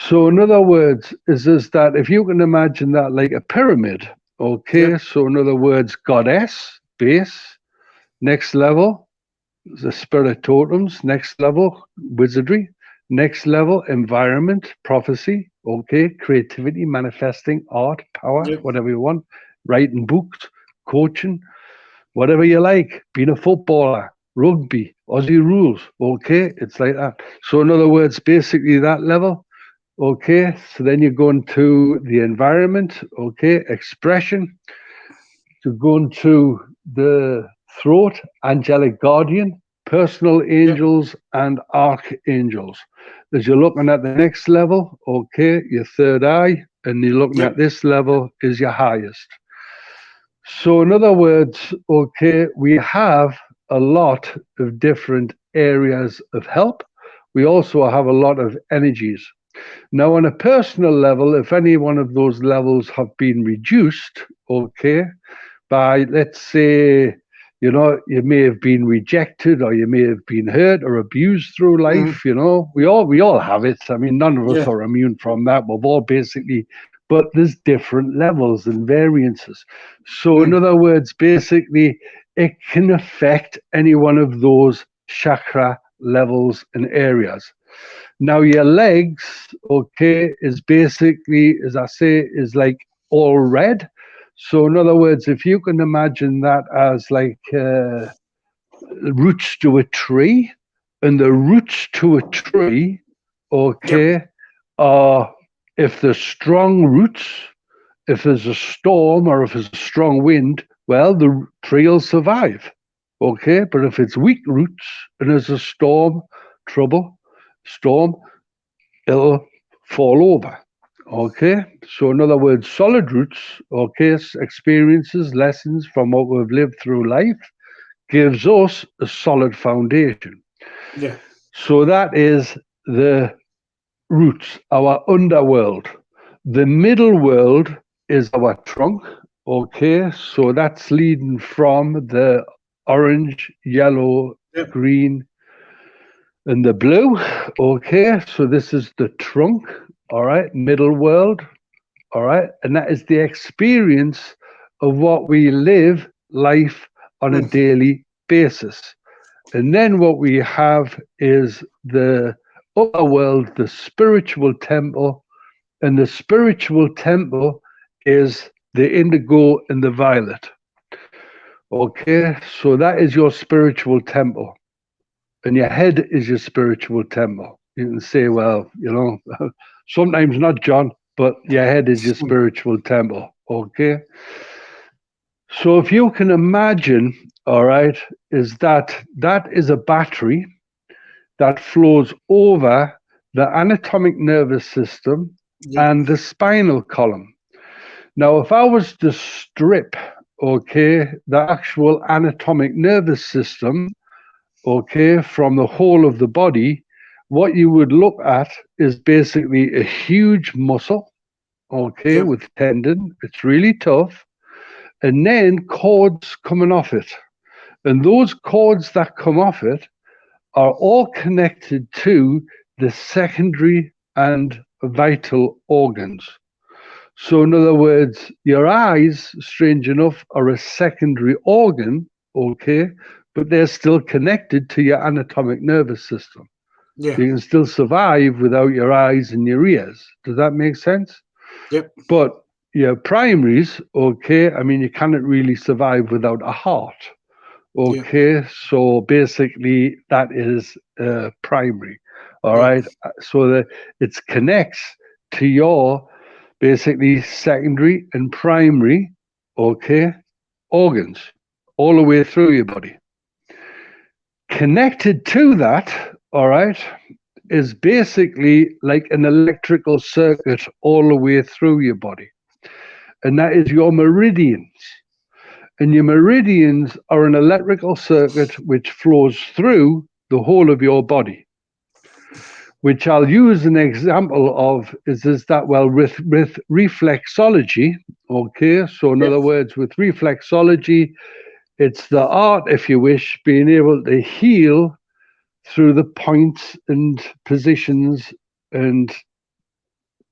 So in other words, is that if you can imagine that like a pyramid, okay? So in other words, goddess, base, next level, the spirit totems, next level, wizardry, next level, environment, prophecy, okay, creativity, manifesting, art, power, whatever you want, writing books, coaching, whatever you like, being a footballer, rugby, Aussie rules, okay, it's like that. So in other words, basically that level, okay, so then you go into the environment, okay, expression, to go into the throat, angelic guardian, personal angels, and archangels. As you're looking at the next level, okay, your third eye, and you're looking at this level is your highest. So in other words, okay, we have a lot of different areas of help. We also have a lot of energies. Now, on a personal level, if any one of those levels have been reduced, okay, by, let's say, you know, you may have been rejected or you may have been hurt or abused through life, you know, we all have it. I mean, none of us are immune from that. We've all basically, but there's different levels and variances. So in other words, basically, it can affect any one of those chakra levels and areas. Now, your legs, okay, is basically, as I say, is like all red. So, in other words, if you can imagine that as like roots to a tree, and the roots to a tree, okay, are if there's strong roots, if there's a storm or if there's a strong wind, well, the tree will survive, okay. But if it's weak roots and there's a storm, storm, it'll fall over. Okay, so in other words, solid roots, okay, experiences, lessons from what we've lived through life gives us a solid foundation. Yeah. So that is the roots, our underworld. The middle world is our trunk, okay, so that's leading from the orange, yellow, green, and the blue, okay, so this is the trunk, all right, middle world, all right, and that is the experience of what we live life on a daily basis. And then what we have is the upper world, the spiritual temple, and the spiritual temple is the indigo and the violet. Okay, so that is your spiritual temple. And your head is your spiritual temple. You can say, well, you know, sometimes not, John, but your head is your spiritual temple. Okay. So if you can imagine, all right, is that is a battery that flows over the anatomic nervous system and the spinal column. Now, if I was to strip, okay, the actual anatomic nervous system, okay, from the whole of the body, what you would look at is basically a huge muscle, okay, with tendon. It's really tough. And then cords coming off it. And those cords that come off it are all connected to the secondary and vital organs. So in other words, your eyes, strange enough, are a secondary organ, okay, but they're still connected to your anatomic nervous system. Yeah. You can still survive without your eyes and your ears. Does that make sense? Yep. But your primaries, okay, I mean, you cannot really survive without a heart. Okay, so basically that is primary. All right, so that it connects to your basically secondary and primary, okay, organs all the way through your body. Connected to that, all right, is basically like an electrical circuit all the way through your body. And that is your meridians. And your meridians are an electrical circuit which flows through the whole of your body. Which I'll use an example of is that, well, with reflexology, okay? So in other words, with reflexology, it's the art, if you wish, being able to heal through the points and positions and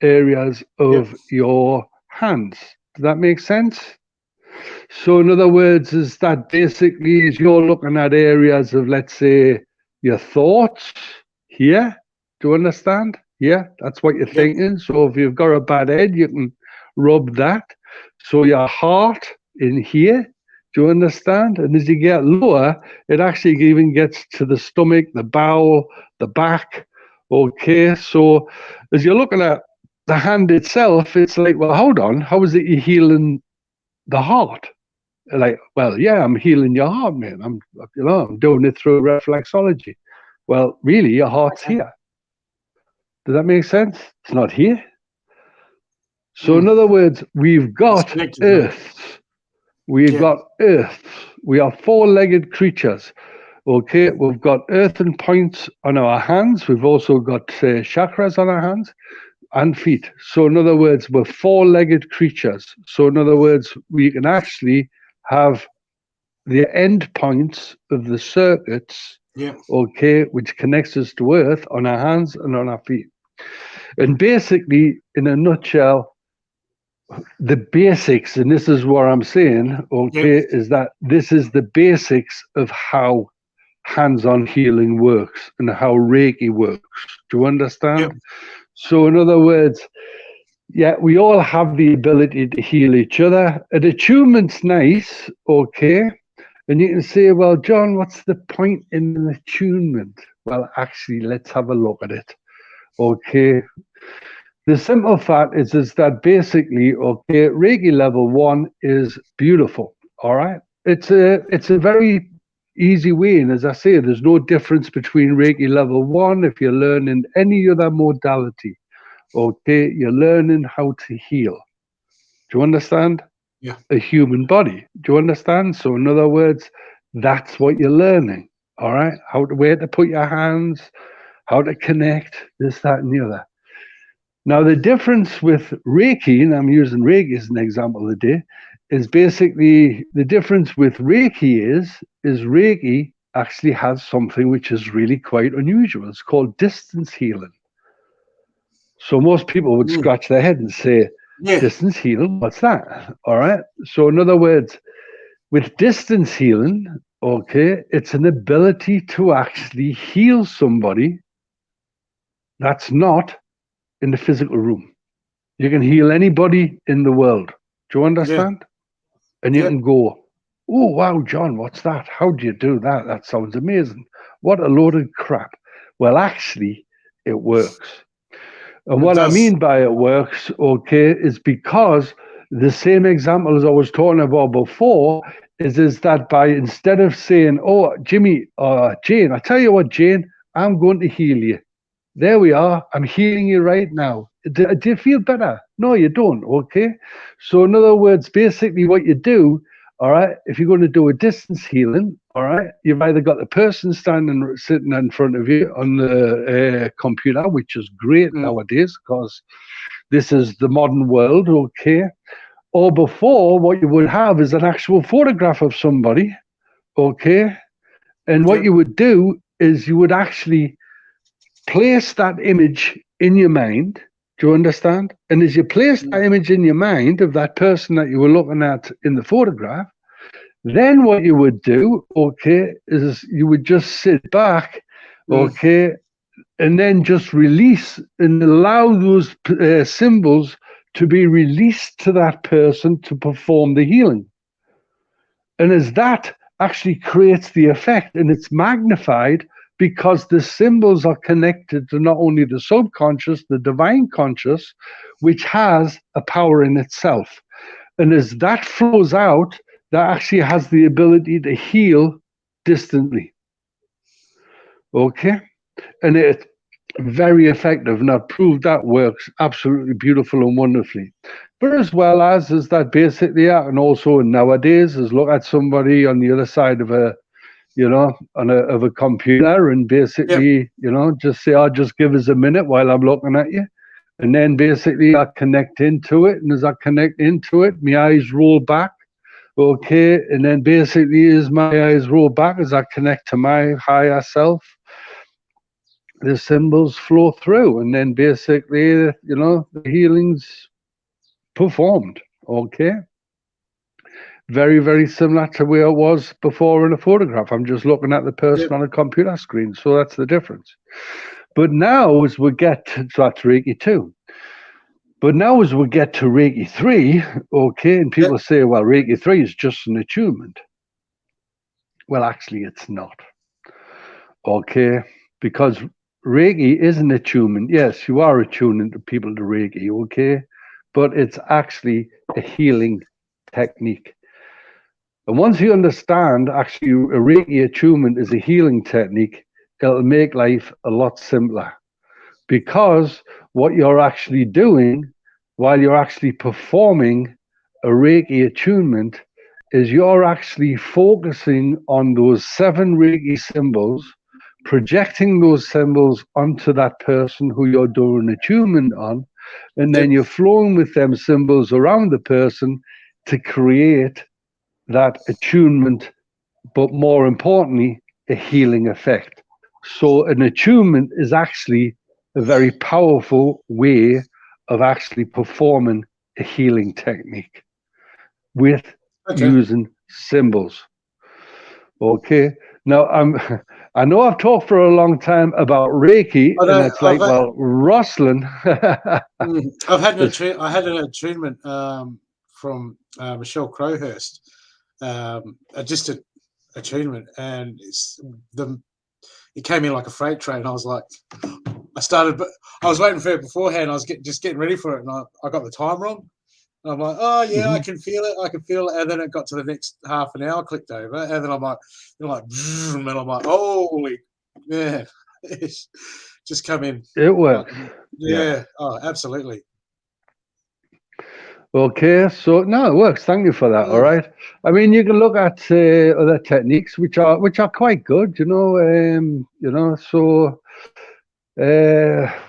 areas of your hands. Does that make sense? So in other words, is that basically is you're looking at areas of, let's say, your thoughts here. Do you understand? Yeah, that's what you're thinking. So if you've got a bad head, you can rub that. So your heart in here. Do you understand? And as you get lower, it actually even gets to the stomach, the bowel, the back. Okay, so as you're looking at the hand itself, it's like, well, hold on, how is it you're healing the heart? Like, well, yeah, I'm healing your heart, man. I'm doing it through reflexology. Well, really, your heart's here. Does that make sense? It's not here. So in other words, we've got Earth. We've got Earth. We are four-legged creatures. Okay, we've got earthen points on our hands. We've also got chakras on our hands and feet. So in other words, we're four-legged creatures. So in other words, we can actually have the end points of the circuits, okay, which connects us to Earth on our hands and on our feet. And basically, in a nutshell, the basics, and this is what I'm saying, okay, is that this is the basics of how hands-on healing works and how Reiki works. Do you understand? So in other words, yeah, we all have the ability to heal each other. An attunement's nice, okay, and you can say, well, John, what's the point in an attunement? Well, actually, let's have a look at it, okay. The simple fact is that basically, okay, Reiki level 1 is beautiful. All right, it's a very easy way, and as I say, there's no difference between Reiki level 1 if you're learning any other modality. Okay, you're learning how to heal. Do you understand? Yeah. A human body. Do you understand? So in other words, that's what you're learning. All right, where to put your hands, how to connect, this, that, and the other. Now, the difference with Reiki, and I'm using Reiki as an example of the day, is basically the difference with Reiki is Reiki actually has something which is really quite unusual. It's called distance healing. So most people would scratch their head and say, distance healing, what's that? All right. So in other words, with distance healing, okay, it's an ability to actually heal somebody that's not in the physical room. You can heal anybody in the world. Do you understand? And you can go, oh, wow, John, what's that? How do you do that? That sounds amazing. What a load of crap. Well, actually, it works. And what I mean by it works, okay, is because the same example as I was talking about before is that by instead of saying, oh, Jimmy, Jane, I tell you what, Jane, I'm going to heal you. There we are. I'm healing you right now. Do you feel better? No, you don't. Okay. So in other words, basically what you do, all right, if you're going to do a distance healing, all right, you've either got the person sitting in front of you on the computer, which is great nowadays because this is the modern world. Okay. Or before, what you would have is an actual photograph of somebody. Okay. And what you would do is you would actually place that image in your mind. Do you understand? And as you place that image in your mind of that person that you were looking at in the photograph, then what you would do, okay, is you would just sit back, okay, and then just release and allow those symbols to be released to that person to perform the healing. And as that actually creates the effect, and it's magnified because the symbols are connected to not only the subconscious, the divine conscious, which has a power in itself. And as that flows out, that actually has the ability to heal distantly. Okay, and it's very effective, and I've proved that works absolutely beautiful and wonderfully. But as well as is that basically, I can also nowadays is look at somebody on the other side of a, of a computer, and Yep. basically, just say, "Oh, just give us a minute while I'm looking at you," and then basically I connect into it, and as I connect into it, my eyes roll back. Okay, and then basically, as my eyes roll back, as I connect to my higher self, the symbols flow through, and then basically, the healing's performed. Okay, very, very similar to where it was before in a photograph. I'm just looking at the person Yep. on a computer screen, so that's the difference. But now, as we get to, so that's Reiki 2. But now, as we get to Reiki 3, okay, and people Yep. say, well, Reiki 3 is just an attunement. Well, actually, it's not. Okay, because Reiki is an attunement. Yes, you are attuning to people to Reiki, okay, but it's actually a healing technique. And once you understand actually a Reiki attunement is a healing technique, it'll make life a lot simpler, because what you're actually doing while you're actually performing a Reiki attunement is you're actually focusing on those 7 Reiki symbols, projecting those symbols onto that person who you're doing attunement on, and then Yep. you're flowing with them symbols around the person to create that attunement, but more importantly, a healing effect. So an attunement is actually a very powerful way of actually performing a healing technique with Okay. using symbols. Okay. Now I know I've talked for a long time about Reiki, I and know. it's like, well, Rosalind. I've had I had an attunement from Michelle Crowhurst, just a attunement, and it came in like a freight train. I was like, but I was waiting for it beforehand. I was just getting ready for it, and I got the time wrong. And I'm like, oh yeah, I Mhm. can feel it. I can feel it. And then it got to the next half an hour, clicked over, and then I'm like, and I'm like, holy, yeah, it's just come in. It Like, works. Yeah. yeah, oh, absolutely. Okay, so no, it works. Thank you for that. All Mm, right. I mean, you can look at other techniques which are quite good. So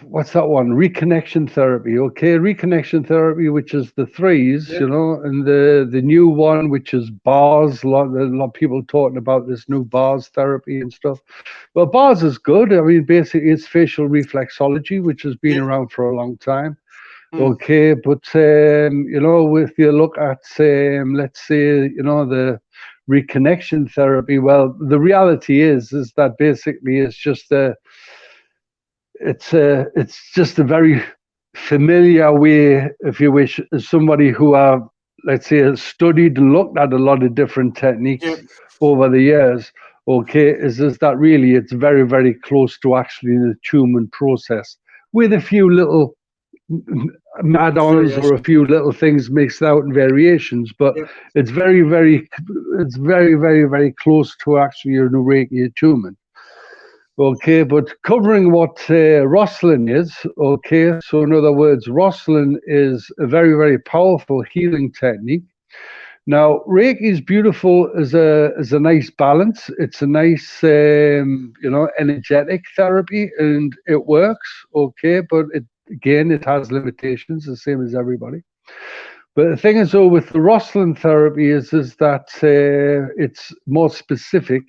what's that one? Reconnection therapy. Okay, reconnection therapy, which is the threes. yep, And the new one, which is bars. A lot of people talking about this new bars therapy and stuff. Well, bars is good. I mean, basically, it's facial reflexology, which has been yep, around for a long time. mm, Okay, but if you look at, let's say, the reconnection therapy, well, the reality is that basically it's just a very familiar way, if you wish, as somebody who have, let's say, has studied and looked at a lot of different techniques yep, over the years. Okay, is that really it's very, very close to actually the attunement process with a few little add-ons or a variation. few little things mixed out in variations, but Yep, it's very, very, very close to actually your Reiki attunement. Okay, but covering what Rosalind is, okay, so in other words, Rosalind is a very, very powerful healing technique. Now, Reiki is beautiful as a nice balance. It's a nice, energetic therapy, and it works, okay, but it has limitations, the same as everybody. But the thing is, though, with the Rosalind therapy is that it's more specific,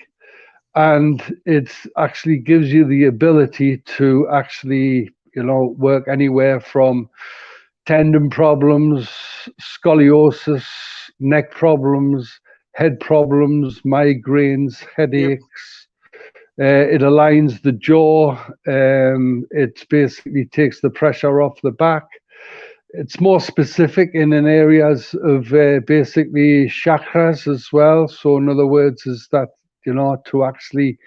and it actually gives you the ability to actually work anywhere from tendon problems, scoliosis, neck problems, head problems, migraines, yep, headaches. It aligns the jaw. It basically takes the pressure off the back. It's more specific in an areas of basically chakras as well. So in other words, is that to actually,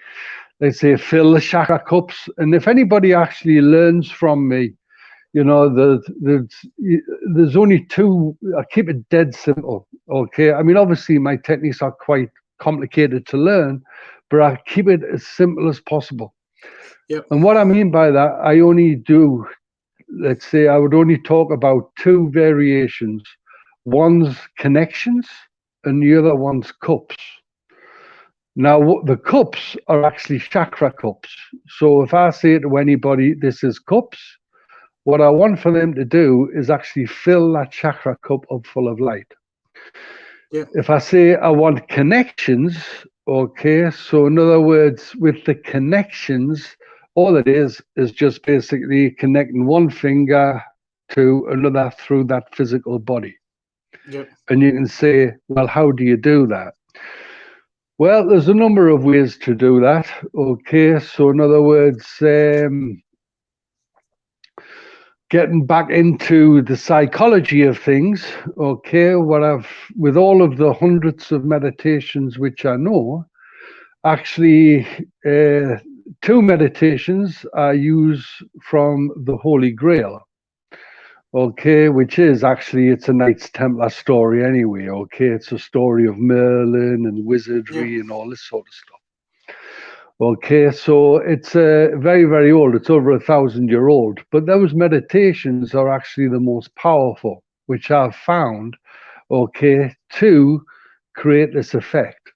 let's say, fill the chakra cups. And if anybody actually learns from me, there's only two. I keep it dead simple. Okay, I mean, obviously my techniques are quite complicated to learn, but I keep it as simple as possible. Yep. And what I mean by that, I only do, let's say, I would only talk about two variations. One's connections and the other one's cups. Now, the cups are actually chakra cups. So if I say to anybody, this is cups, what I want for them to do is actually fill that chakra cup up full of light. Yep. If I say I want connections, okay, so in other words, with the connections, all it is just basically connecting one finger to another through that physical body. Yep. And you can say, well, how do you do that? Well, there's a number of ways to do that. Okay, so in other words, getting back into the psychology of things, okay, with all of the hundreds of meditations which I know, actually, two meditations I use from the Holy Grail. Okay, which is actually, it's a Knights Templar story anyway. Okay, it's a story of Merlin and wizardry and all this sort of stuff. Okay, so it's very, very old. It's over 1,000-year old. But those meditations are actually the most powerful, which I've found, okay, to create this effect.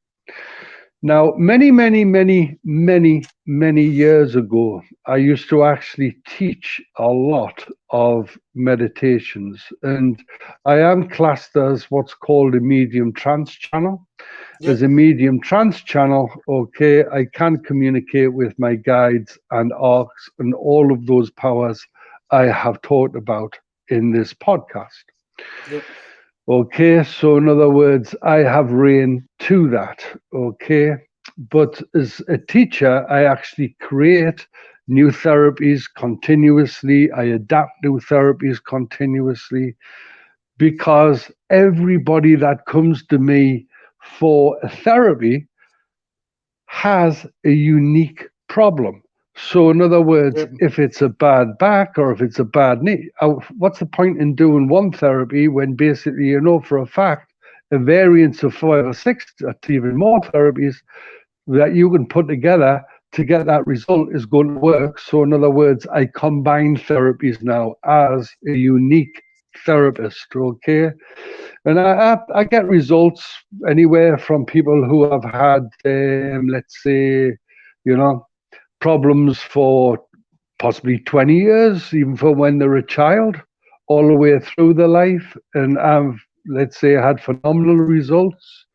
Now, many, many, many, many, many years ago, I used to actually teach a lot of meditations, and I am classed as what's called a medium trance channel. Yep. As a medium trance channel, okay, I can communicate with my guides and arcs and all of those powers I have talked about in this podcast. Yep. Okay, so in other words, I have reign to that. Okay, but as a teacher, I actually create new therapies continuously. I adapt new therapies continuously because everybody that comes to me for a therapy has a unique problem. So in other words, Yep. if it's a bad back or if it's a bad knee, what's the point in doing one therapy when basically you know for a fact a variance of 5 or 6 or even more therapies that you can put together to get that result is going to work. So in other words, I combine therapies now as a unique therapist, okay? And I get results anywhere from people who have had, let's say, you know, problems for possibly 20 years, even from when they're a child, all the way through their life. And I've, let's say, had phenomenal results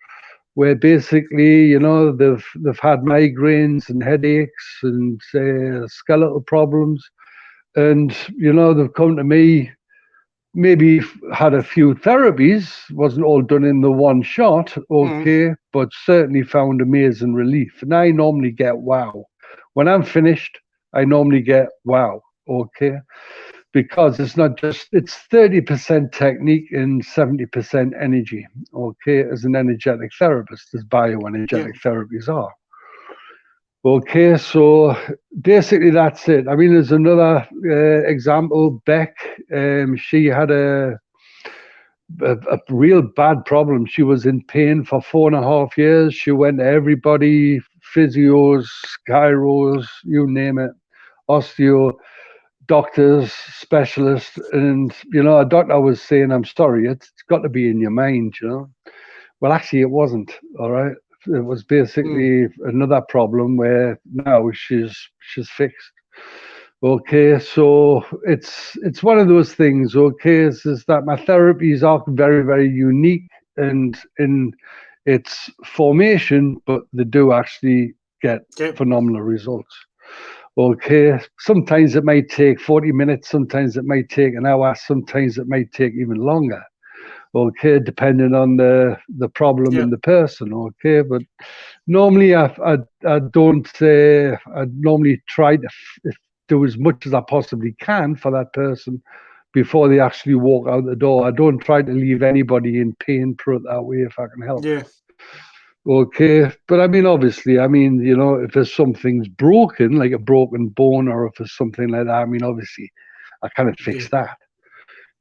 where basically, you know, they've had migraines and headaches and skeletal problems. And, you know, they've come to me, maybe had a few therapies, wasn't all done in the one shot, okay, but certainly found amazing relief. And I normally get wow. When I'm finished, I normally get wow, okay, because it's not just, it's 30% technique and 70% energy, okay, as an energetic therapist, as bioenergetic therapies are. Okay, so basically that's it. I mean, there's another example, Beck. She had a real bad problem. She was in pain for 4.5 years. She went to everybody, physios, chiros, you name it, osteo, doctors, specialists. And, you know, a doctor was saying, I'm sorry, it's got to be in your mind, you know. Well, actually, it wasn't, all right. It was basically another problem where now she's fixed. Okay, so it's one of those things. Okay, is that my therapies are very, very unique and in its formation, but they do actually get phenomenal results. Okay, sometimes it might take 40 minutes, sometimes it might take an hour, sometimes it might take even longer. Okay, depending on the problem and the person. Okay, but normally I don't say, I normally try to do as much as I possibly can for that person before they actually walk out the door. I don't try to leave anybody in pain, put it that way, if I can help. Yeah. Okay, but I mean, obviously, I mean, you know, if there's something's broken, like a broken bone, or if there's something like that, I mean, obviously, I kind of fix that.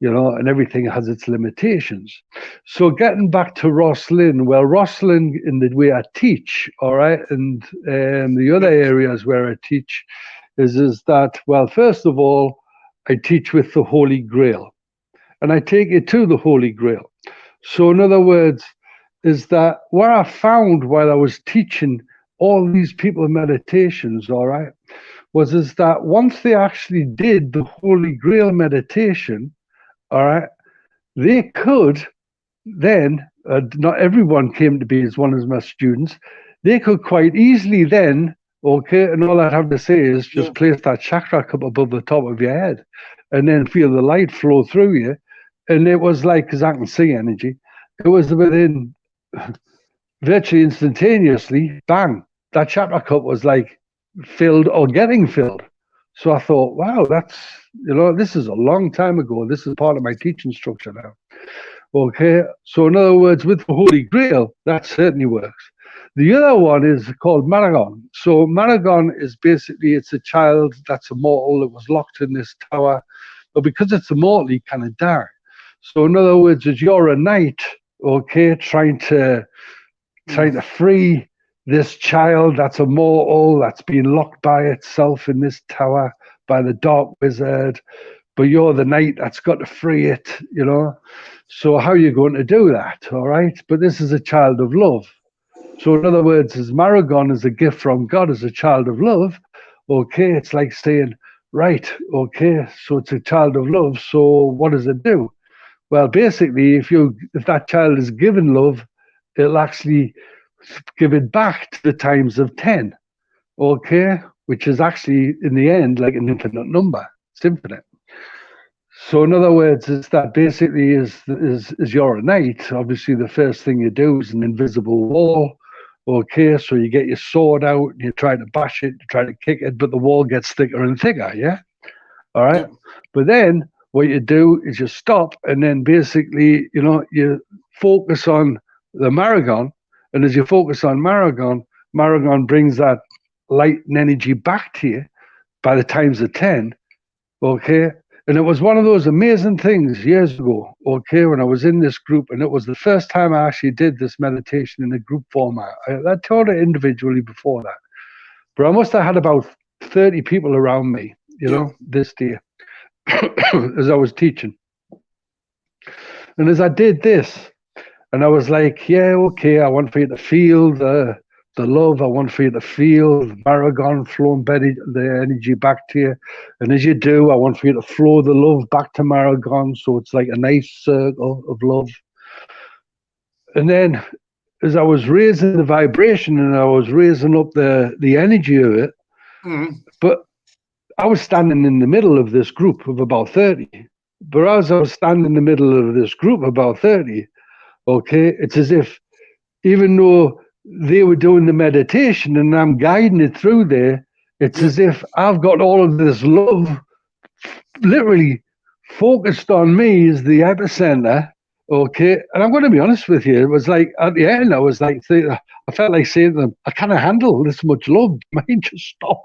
and everything has its limitations. So getting back to Rosslyn, well, Rosslyn, in the way I teach, all right, and the other areas where I teach is that, well, first of all, I teach with the Holy Grail, and I take you to the Holy Grail. So in other words, is that what I found while I was teaching all these people meditations, all right, is that once they actually did the Holy Grail meditation, all right, they could then, not everyone came to be as one of my students, they could quite easily then, okay, and all I'd have to say is just place that chakra cup above the top of your head and then feel the light flow through you. And it was like, because I can see energy, it was within virtually instantaneously, bang, that chakra cup was like filled or getting filled. So I thought, wow, that's, this is a long time ago. This is part of my teaching structure now. Okay, so in other words, with the Holy Grail, that certainly works. The other one is called Maragon. So Maragon is basically, it's a child that's immortal that was locked in this tower. But because it's immortal, he cannot die. So in other words, as you're a knight, okay, trying to free this child that's immortal, that's been locked by itself in this tower by the dark wizard, but you're the knight that's got to free it, So how are you going to do that, all right? But this is a child of love. So in other words, as Maragon is a gift from God as a child of love, okay, it's like saying, right, okay, so it's a child of love, so what does it do? Well, basically, if that child is given love, it'll actually give it back to the times of 10, okay, which is actually, in the end, like an infinite number. It's infinite. So in other words, it's that basically is you're a knight, obviously the first thing you do is an invisible wall, okay, so you get your sword out, and you try to bash it, you try to kick it, but the wall gets thicker and thicker, yeah? All right? Yeah. But then what you do is you stop, and then basically, you focus on the Maragon, and as you focus on Maragon brings that light and energy back to you by the times of 10, okay? And it was one of those amazing things years ago, okay, when I was in this group, and it was the first time I actually did this meditation in a group format. I taught it individually before that, but I must have had about 30 people around me, this day, as I was teaching. And as I did this, and I was like, yeah, okay, I want for you to feel the love. I want for you to feel the Maragon flowing the energy back to you. And as you do, I want for you to flow the love back to Maragon. So it's like a nice circle of love. And then as I was raising the vibration and I was raising up the energy of it, but I was standing in the middle of this group of about 30. But as I was standing in the middle of this group of about 30, okay, it's as if even though they were doing the meditation and I'm guiding it through there, it's as if I've got all of this love literally focused on me as the epicenter, okay? And I'm going to be honest with you, it was like, at the end, I was like, I felt like saying to them, I can't handle this much love. Mind just stop.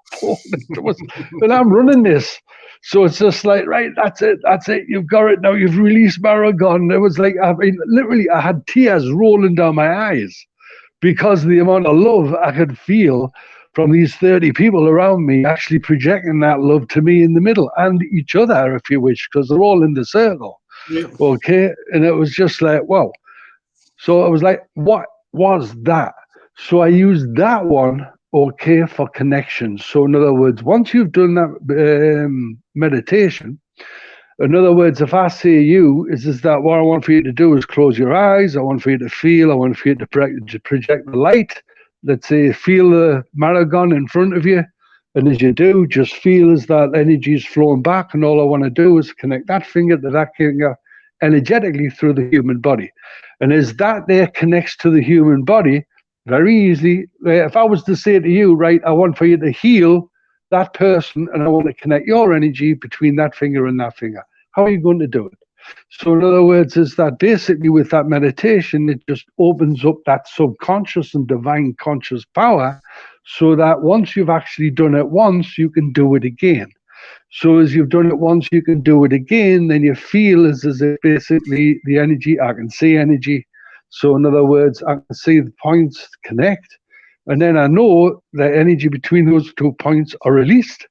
But I'm running this. So it's just like, right, that's it. You've got it now. You've released Maragon. It was like, literally, I had tears rolling down my eyes because of the amount of love I could feel from these 30 people around me actually projecting that love to me in the middle and each other, if you wish, because they're all in the circle. Yeah. Okay. And it was just like, wow. So I was like, what was that? So I used that one, okay, for connection. So in other words, once you've done that meditation, in other words, if I say is that what I want for you to do is close your eyes. I want for you to feel. I want for you to project the light. Let's say feel the Maragon in front of you. And as you do, just feel as that energy is flowing back. And all I want to do is connect that finger to that finger energetically through the human body. And as that there connects to the human body, very easily, if I was to say to you, right, I want for you to heal that person, and I want to connect your energy between that finger and that finger. How are you going to do it? So in other words, is that basically with that meditation, it just opens up that subconscious and divine conscious power so that once you've actually done it once, you can do it again. So as you've done it once, you can do it again. Then you feel as if basically the energy, I can see energy. So in other words, I can see the points connect. And then I know the energy between those 2 points are released.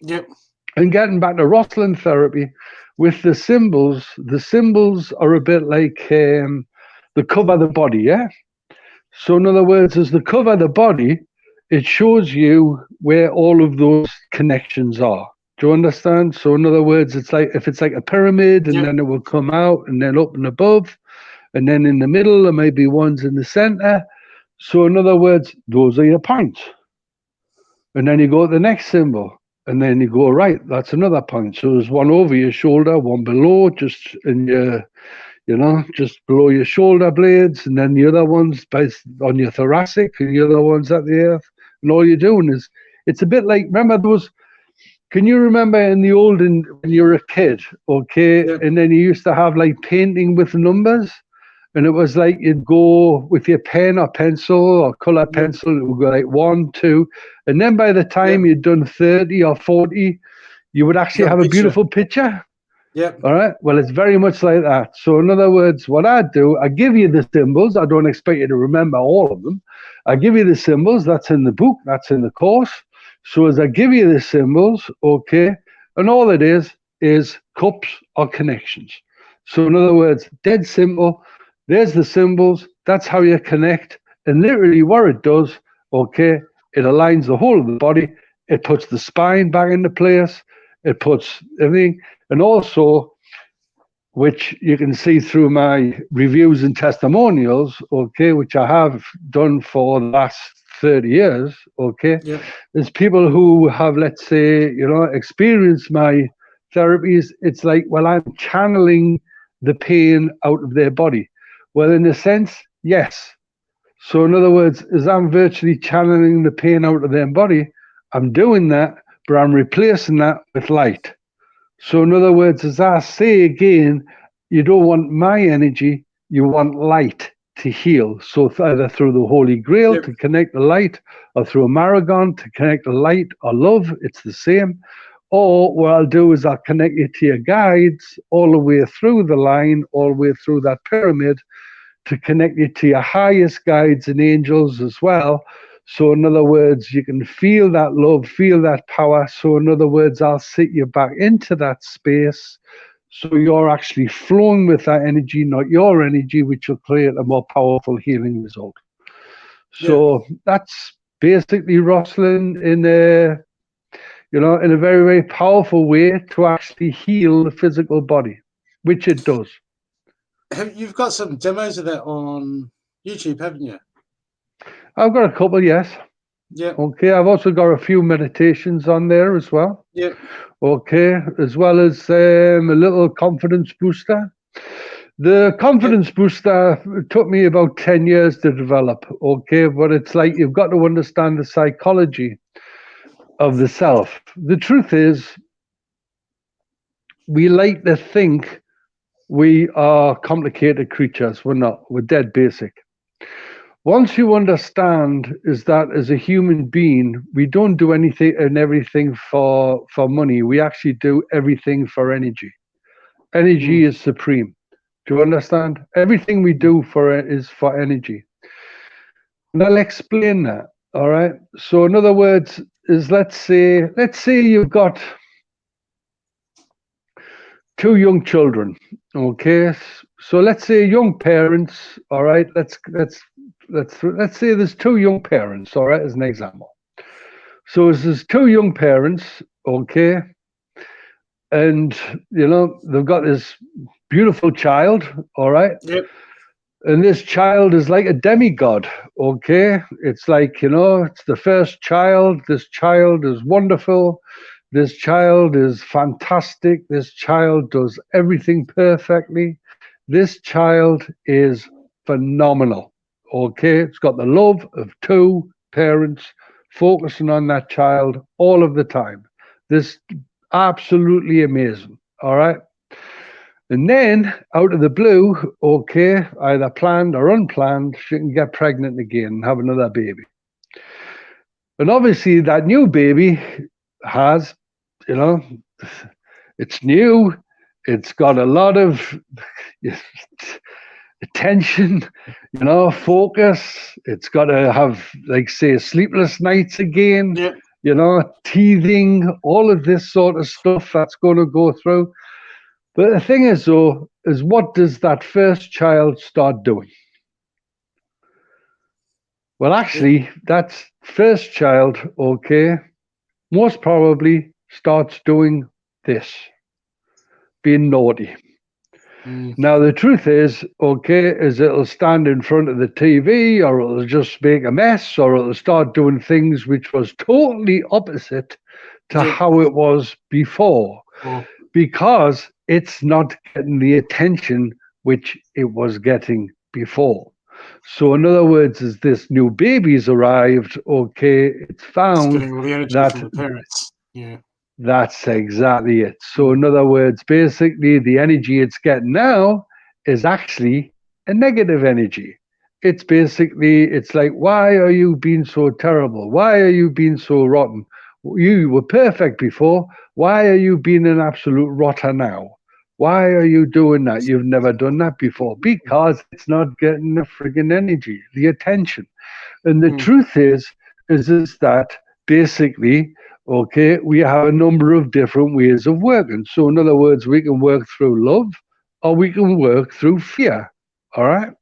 Yep. And getting back to Rosalind therapy, with the symbols are a bit like the cover of the body, yeah? So in other words, as the cover of the body, it shows you where all of those connections are. Do you understand? So in other words, it's like if it's like a pyramid, and Yep. then it will come out and then up and above, and then in the middle there may be ones in the center. So in other words, those are your points. And then you go to the next symbol, and then you go, right, that's another point. So there's one over your shoulder, one below, just in your, just below your shoulder blades, and then the other one's based on your thoracic, and the other one's at the earth. And all you're doing is, it's a bit like, remember those, can you remember in the olden, when you were a kid, okay, Yep. and then you used to have like painting with numbers, and it was like you'd go with your pen or pencil or color pencil, it would go like 1, 2, and then by the time you'd done 30 or 40, you would actually have a beautiful picture. Yep. All right. Well, it's very much like that. So in other words, what I do, I give you the symbols. I don't expect you to remember all of them. I give you the symbols. That's in the book. That's in the course. So as I give you the symbols, okay, and all it is cups or connections. So in other words, dead simple. There's the symbols. That's how you connect. And literally what it does, okay, it aligns the whole of the body. It puts the spine back into place. It puts everything. And also, which you can see through my reviews and testimonials, okay, which I have done for the last 30 years, okay, there's people who have, let's say, experienced my therapies. It's like, well, I'm channeling the pain out of their body. Well, in a sense, yes. So in other words, as I'm virtually channeling the pain out of their body, I'm doing that, but I'm replacing that with light. So in other words, as I say again, you don't want my energy, you want light to heal. So either through the Holy Grail to connect the light, or through a Maragon to connect the light or love, it's the same. Or what I'll do is I'll connect you to your guides all the way through the line, all the way through that pyramid, to connect you to your highest guides and angels as well. So in other words, you can feel that love, feel that power. So in other words, I'll sit you back into that space. So you're actually flowing with that energy, not your energy, which will create a more powerful healing result. So that's basically Rosalind in a very, very powerful way to actually heal the physical body, which it does. You've got some demos of that on YouTube, haven't you? I've got a couple, yes. Yeah. Okay, I've also got a few meditations on there as well. Yeah. Okay, as well as a little confidence booster. The confidence booster took me about 10 years to develop, okay, but it's like you've got to understand the psychology of the self. The truth is, we like to think we are complicated creatures. We're not. We're dead basic. Once you understand is that as a human being, we don't do anything and everything for money. We actually do everything for energy. Energy is supreme. Do you understand? Everything we do is for energy. And I'll explain that. All right. So in other words, is let's say you've got 2 young children. Okay. So let's say young parents. All right. Let's say there's 2 young parents. All right, as an example. So there's 2 young parents. Okay. And they've got this beautiful child. All right. Yep. And this child is like a demigod, okay? It's like, it's the first child. This child is wonderful. This child is fantastic. This child does everything perfectly. This child is phenomenal, okay? It's got the love of 2 parents focusing on that child all of the time. This absolutely amazing, all right? And then, out of the blue, okay, either planned or unplanned, she can get pregnant again and have another baby. And obviously, that new baby has you know, it's new. It's got a lot of attention, you know, focus. It's got to have, like, say, sleepless nights again, Yeah. you know, teething, all of this sort of stuff that's going to go through. But the thing is, though, is what does that first child start doing? Well, actually, that first child, okay, most probably starts doing this, being naughty. Now, the truth is, okay, is it'll stand in front of the TV, or it'll just make a mess, or it'll start doing things which was totally opposite to how it was before, because it's not getting the attention which it was getting before. So, in other words, as this new baby's arrived, okay, it's found getting all the energy that from the parents. Yeah. that's exactly it. So, in other words, basically, the energy it's getting now is actually a negative energy. It's basically, it's like, why are you being so terrible? Why are you being so rotten? You were perfect before. Why are you being an absolute rotter now? Why are you doing that? You've never done that before. Because it's not getting the friggin' energy, the attention. And the truth is that basically, okay, we have a number of different ways of working. So, in other words, we can work through love, or we can work through fear. All right.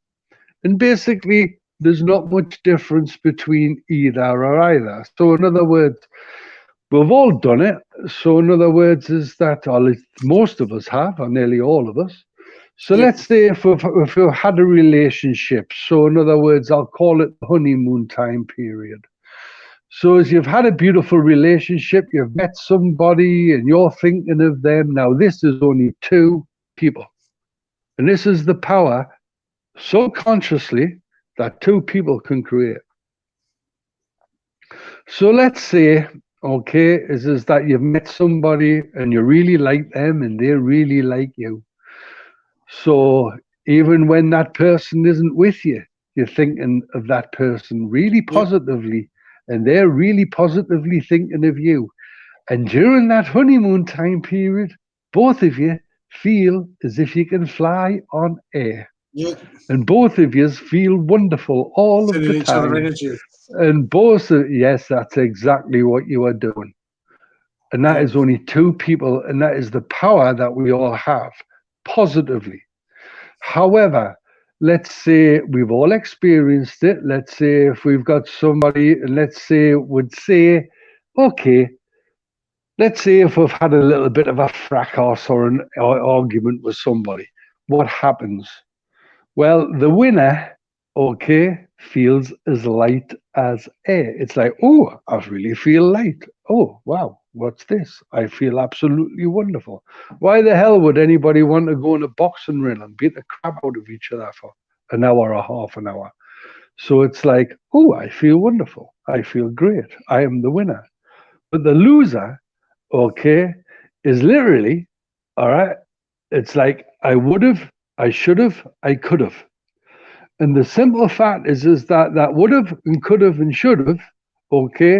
And basically, there's not much difference between either or either. So, in other words, we've all done it. So, in other words, is that, or at least most of us have, or nearly all of us. So let's say if we've had a relationship, so in other words, I'll call it the honeymoon time period. So as you've had a beautiful relationship, you've met somebody and you're thinking of them. Now, this is only two people. And this is the power subconsciously that two people can create. So let's say, okay, is that you've met somebody and you really like them and they really like you. So even when that person isn't with you, you're thinking of that person really positively, and they're really positively thinking of you. And during that honeymoon time period, both of you feel as if you can fly on air. And both of you feel wonderful all of the time. And both of, yes, that's exactly what you are doing. And that is only two people, and that is the power that we all have positively. However, let's say we've all experienced it. Let's say if we've got somebody, and let's say would say, okay, let's say if we've had a little bit of a fracas or an argument with somebody, what happens? Well, the winner, okay, feels as light as air. It's like, oh, I really feel light. Oh, wow, what's this? I feel absolutely wonderful. Why the hell would anybody want to go in a boxing ring and beat the crap out of each other for an hour or half an hour? So it's like, oh, I feel wonderful. I feel great. I am the winner. But the loser, okay, is literally, all right, it's like, I would have, I should have, I could have. And the simple fact is that would have and could have and should have, okay,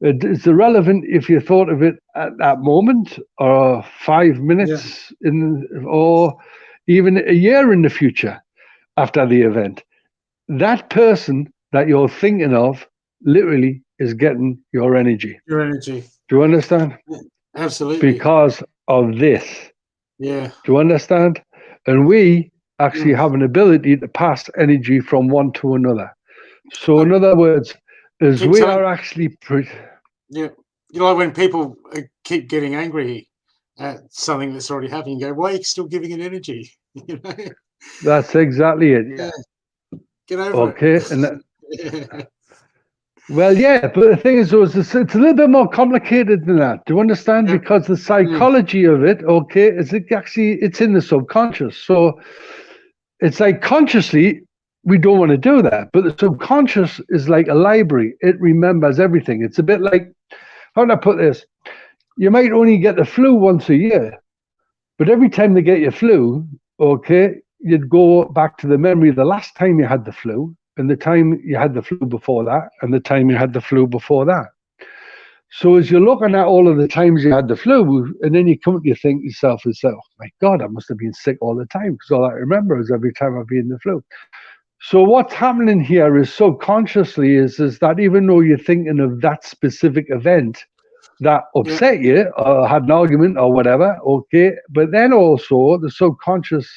it's irrelevant if you thought of it at that moment or 5 minutes or even a year in the future after the event. That person that you're thinking of literally is getting your energy. Your energy. Do you understand? Absolutely. Because of this. Yeah. Do you understand? And we actually have an ability to pass energy from one to another. So in other words, as we are actually... Yeah. You know, when people keep getting angry at something that's already happening, you go, why are you still giving it energy? You know? That's exactly it, yeah. Get over it. And well, yeah, but the thing is, it's a little bit more complicated than that. Do you understand? Because the psychology of it, okay, is it actually, it's in the subconscious. So it's like consciously, we don't want to do that. But the subconscious is like a library. It remembers everything. It's a bit like, how do I put this? You might only get the flu once a year, but every time they get your flu, okay, you'd go back to the memory of the last time you had the flu, and the time you had the flu before that, and the time you had the flu before that. So as you're looking at all of the times you had the flu, and then you come to think to yourself, oh my God, I must have been sick all the time, because all I remember is every time I've been the flu. So what's happening here is subconsciously is that even though you're thinking of that specific event that upset you or had an argument or whatever, okay, but then also the subconscious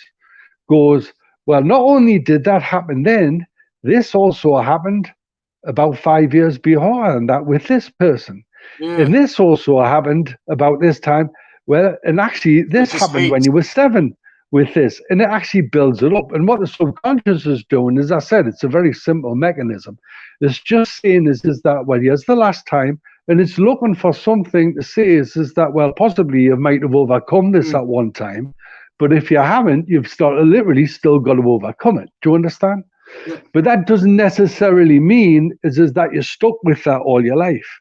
goes, well, not only did that happen then, this also happened about 5 years before, and that with this person. And this also happened about this time. Well, and actually this happened when you were 7 with this, and it actually builds it up. And what the subconscious is doing, as I said, it's a very simple mechanism. It's just saying is that, well, here's the last time, and it's looking for something to say is that, well, possibly you might have overcome this at one time, but if you haven't, you've literally still got to overcome it. Do you understand? Yeah. But that doesn't necessarily mean is that you're stuck with that all your life,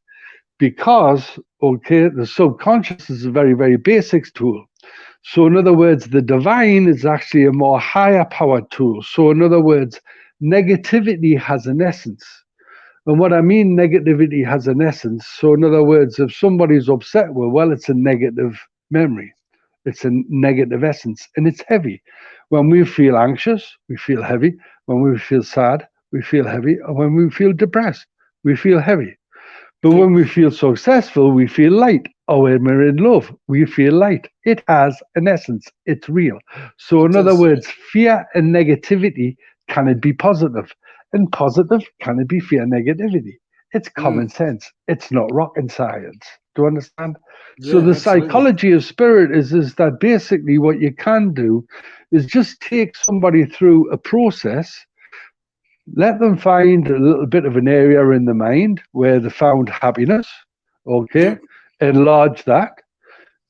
because, okay, the subconscious is a very, very basic tool. So in other words, the divine is actually a more higher power tool. So in other words, negativity has an essence. And what I mean negativity has an essence. So in other words, if somebody's upset, well, it's a negative memory. It's a negative essence, and it's heavy. When we feel anxious, we feel heavy. When we feel sad, we feel heavy. And when we feel depressed, we feel heavy. But when we feel successful, we feel light. Or when we're in love, we feel light. It has an essence. It's real. So in other words, fear and negativity, can it be positive? And positive, can it be fear and negativity? It's common sense. It's not rocket science. Do you understand? Yeah, so the psychology of spirit is that basically what you can do is just take somebody through a process. Let them find a little bit of an area in the mind where they found happiness, okay? Enlarge that.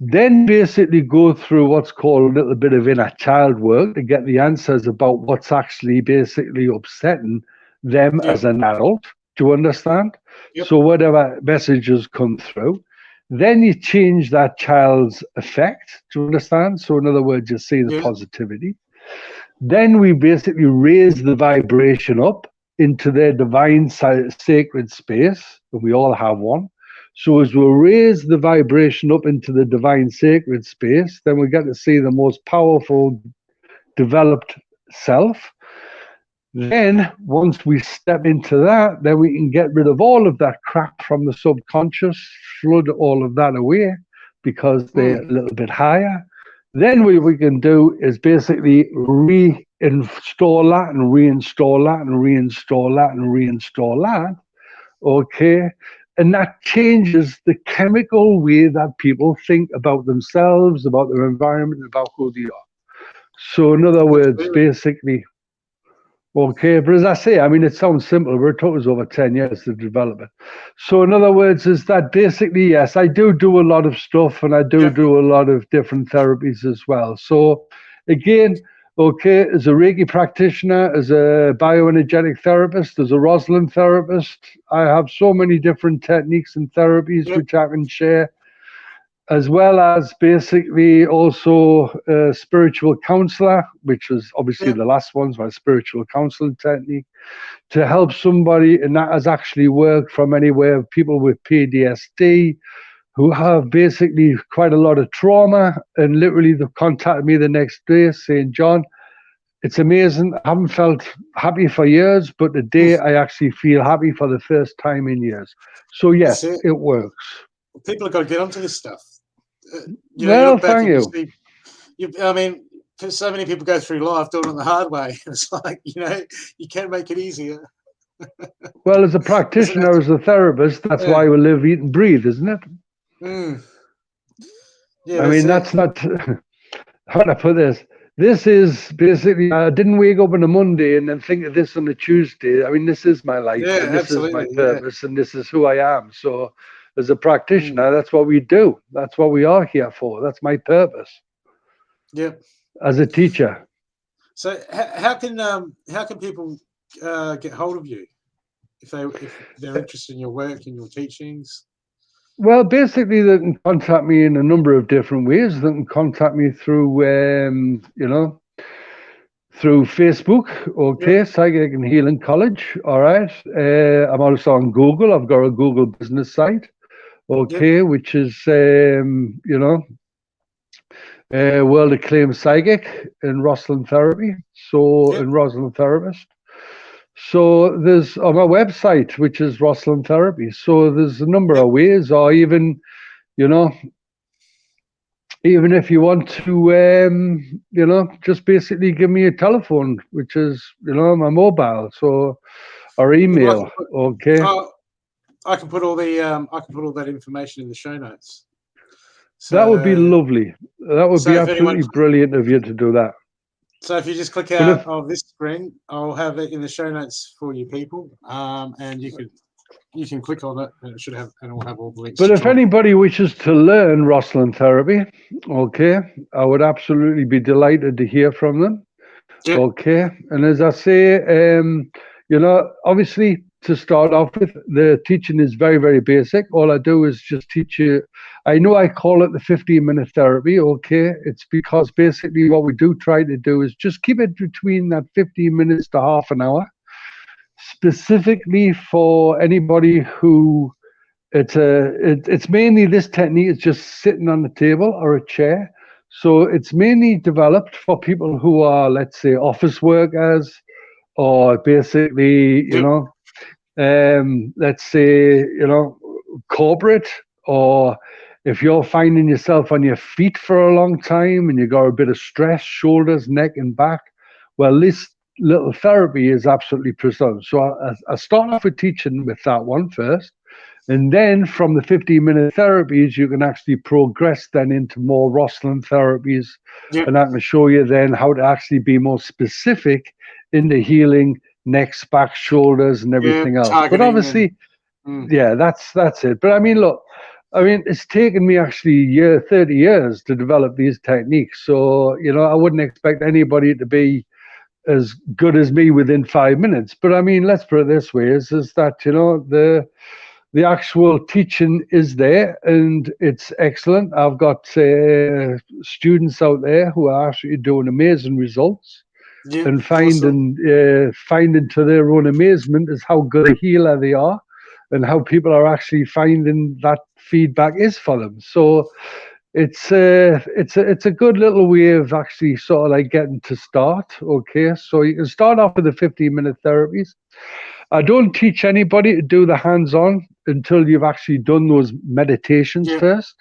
Then basically go through what's called a little bit of inner child work to get the answers about what's actually basically upsetting them as an adult. Do you understand? So whatever messages come through, then you change that child's effect. Do you understand? So in other words, you see the positivity. Then we basically raise the vibration up into their divine sacred space, and we all have one. So as we raise the vibration up into the divine sacred space, then we get to see the most powerful, developed self. Then once we step into that, then we can get rid of all of that crap from the subconscious, flood all of that away because they're a little bit higher. Then what we can do is basically reinstall that and reinstall that and reinstall that and reinstall that. Okay. And that changes the chemical way that people think about themselves, about their environment, about who they are. So in other words, basically, okay, but as I say, I mean, it sounds simple, but it took us over 10 years to develop it. So in other words, is that basically, yes, I do a lot of stuff, and I do a lot of different therapies as well. So again, okay, as a Reiki practitioner, as a bioenergetic therapist, as a Rosalind therapist, I have so many different techniques and therapies which I can share, as well as basically also a spiritual counselor, which is obviously the last one's my spiritual counseling technique, to help somebody, and that has actually worked from anywhere, people with PTSD, who have basically quite a lot of trauma, and literally they've contacted me the next day saying, John, it's amazing. I haven't felt happy for years, but today I actually feel happy for the first time in years. So yes, it works. People have got to get onto this stuff. Well, thank you. I mean, so many people go through life doing it the hard way. It's like, you can't make it easier. Well, as a practitioner, as a therapist, that's why we live, eat, and breathe, isn't it? Yeah, I mean, that's not, how do I put this? This is basically, I didn't wake up on a Monday and then think of this on a Tuesday. I mean, this is my life, and this is my purpose, and this is who I am. So as a practitioner, that's what we do. That's what we are here for. That's my purpose. Yeah. As a teacher. So how can people get hold of you if they're interested in your work and your teachings? Well, basically, they can contact me in a number of different ways. They can contact me through, through Facebook, okay, Psychic and Healing College, all right. I'm also on Google. I've got a Google business site, okay, which is, world acclaimed psychic in Rosalind Therapy, in Rosalind Therapist. So there's on my website, which is Rosalind Therapy. So there's a number of ways, or even, even if you want to, just basically give me a telephone, which is, my mobile, or email. Okay. I can put all that information in the show notes. So, that would be lovely. That would be absolutely brilliant of you to do that. So if you just click out of this screen, I'll have it in the show notes for you people, and you can click on it, and it'll have all the links. But if anybody wishes to learn Rosalind Therapy, okay, I would absolutely be delighted to hear from them. Yep. Okay, and as I say, obviously to start off with, the teaching is very, very basic. All I do is just teach you. I know I call it the 15-minute therapy, okay? It's because basically what we do try to do is just keep it between that 15 minutes to half an hour, specifically for anybody who, it's mainly this technique is just sitting on the table or a chair. So it's mainly developed for people who are, let's say, office workers, or basically, let's say, corporate, or if you're finding yourself on your feet for a long time and you got a bit of stress, shoulders, neck, and back, well, this little therapy is absolutely precise. So I start off with teaching with that one first. And then from the 15-minute therapies, you can actually progress then into more Rosalind therapies. Yep. And I can show you then how to actually be more specific in the healing necks, back, shoulders, and everything else. But obviously, that's it. But I mean, look, it's taken me actually 30 years to develop these techniques. So, I wouldn't expect anybody to be as good as me within 5 minutes. But I mean, let's put it this way, is that, the actual teaching is there, and it's excellent. I've got students out there who are actually doing amazing results, and finding to their own amazement is how good a healer they are, and how people are actually finding that feedback is for them. So it's a good little way of actually sort of like getting to start. Okay, so you can start off with the 15-minute therapies. I don't teach anybody to do the hands-on until you've actually done those meditations first.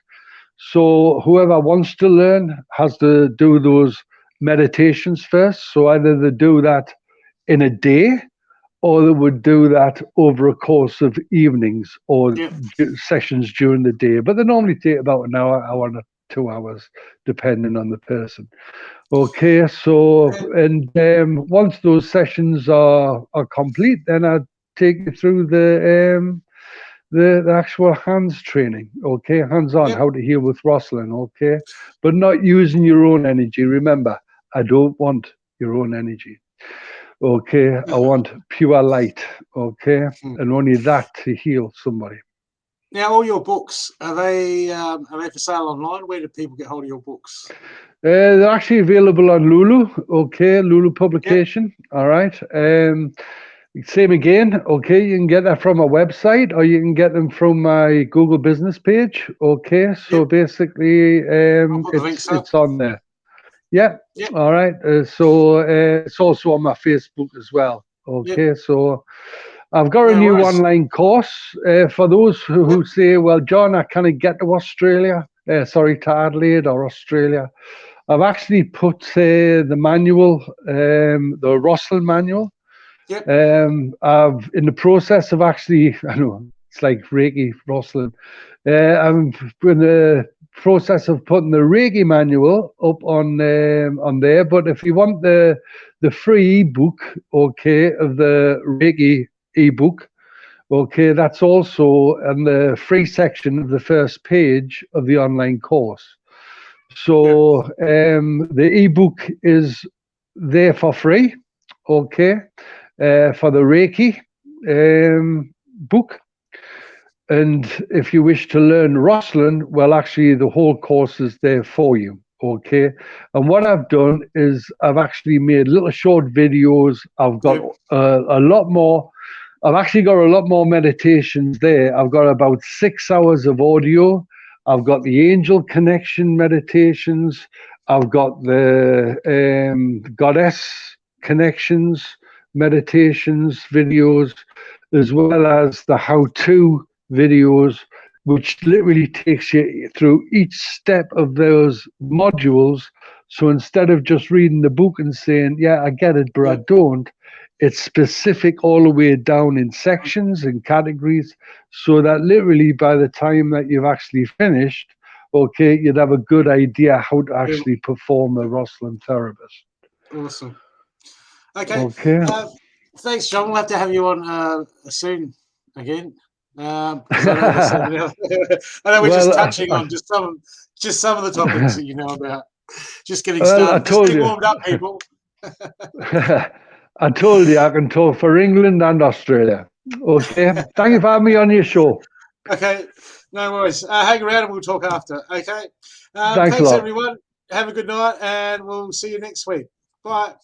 So whoever wants to learn has to do those meditations first. So either they do that in a day, or they would do that over a course of evenings or sessions during the day. But they normally take about an hour and 2 hours, depending on the person. Okay, so, and once those sessions are complete, then I take you through the actual hands training, okay, hands-on, how to heal with Rosalind, okay, but not using your own energy. Remember, I don't want your own energy, okay, I want pure light, okay, and only that to heal somebody. Now, all your books, are they for sale online? Where do people get hold of your books? They're actually available on Lulu, okay, Lulu publication, all right. Same again, okay, you can get that from a website, or you can get them from my Google business page, okay, so basically it's on there. All right, so it's also on my Facebook as well, okay, so I've got a new online course for those who say, well, John, I can't get to Australia, to Adelaide or Australia. I've actually put the manual, the Rosalind manual. I've in the process of actually, I know it's like Reiki Rosalind. I'm in the process of putting the Reiki manual up on there. But if you want the free ebook, okay, of the Reiki ebook, okay, that's also in the free section of the first page of the online course. So the ebook is there for free, okay, for the Reiki book. And if you wish to learn Rosalind, well, actually the whole course is there for you, okay. And what I've done is I've actually made little short videos. I've got a lot more I've actually got a lot more meditations there. I've got about 6 hours of audio. I've got the angel connection meditations. I've got the goddess connections, meditations, videos, as well as the how-to videos, which literally takes you through each step of those modules. So instead of just reading the book and saying, yeah, I get it, but I don't, it's specific all the way down in sections and categories, so that literally by the time that you've actually finished, okay, you'd have a good idea how to actually perform a Rosalind therapist. Awesome. Okay. Okay. Thanks, John. We'll have to have you on soon again. Because I know there's so many other, I know we're just touching on just some of the topics that you know about. Just getting started. Just getting warmed up, people. I told you I can talk for England and Australia. Okay. Thank you for having me on your show. Okay. No worries. Hang around and we'll talk after. Okay. Thanks a lot. Everyone. Have a good night and we'll see you next week. Bye.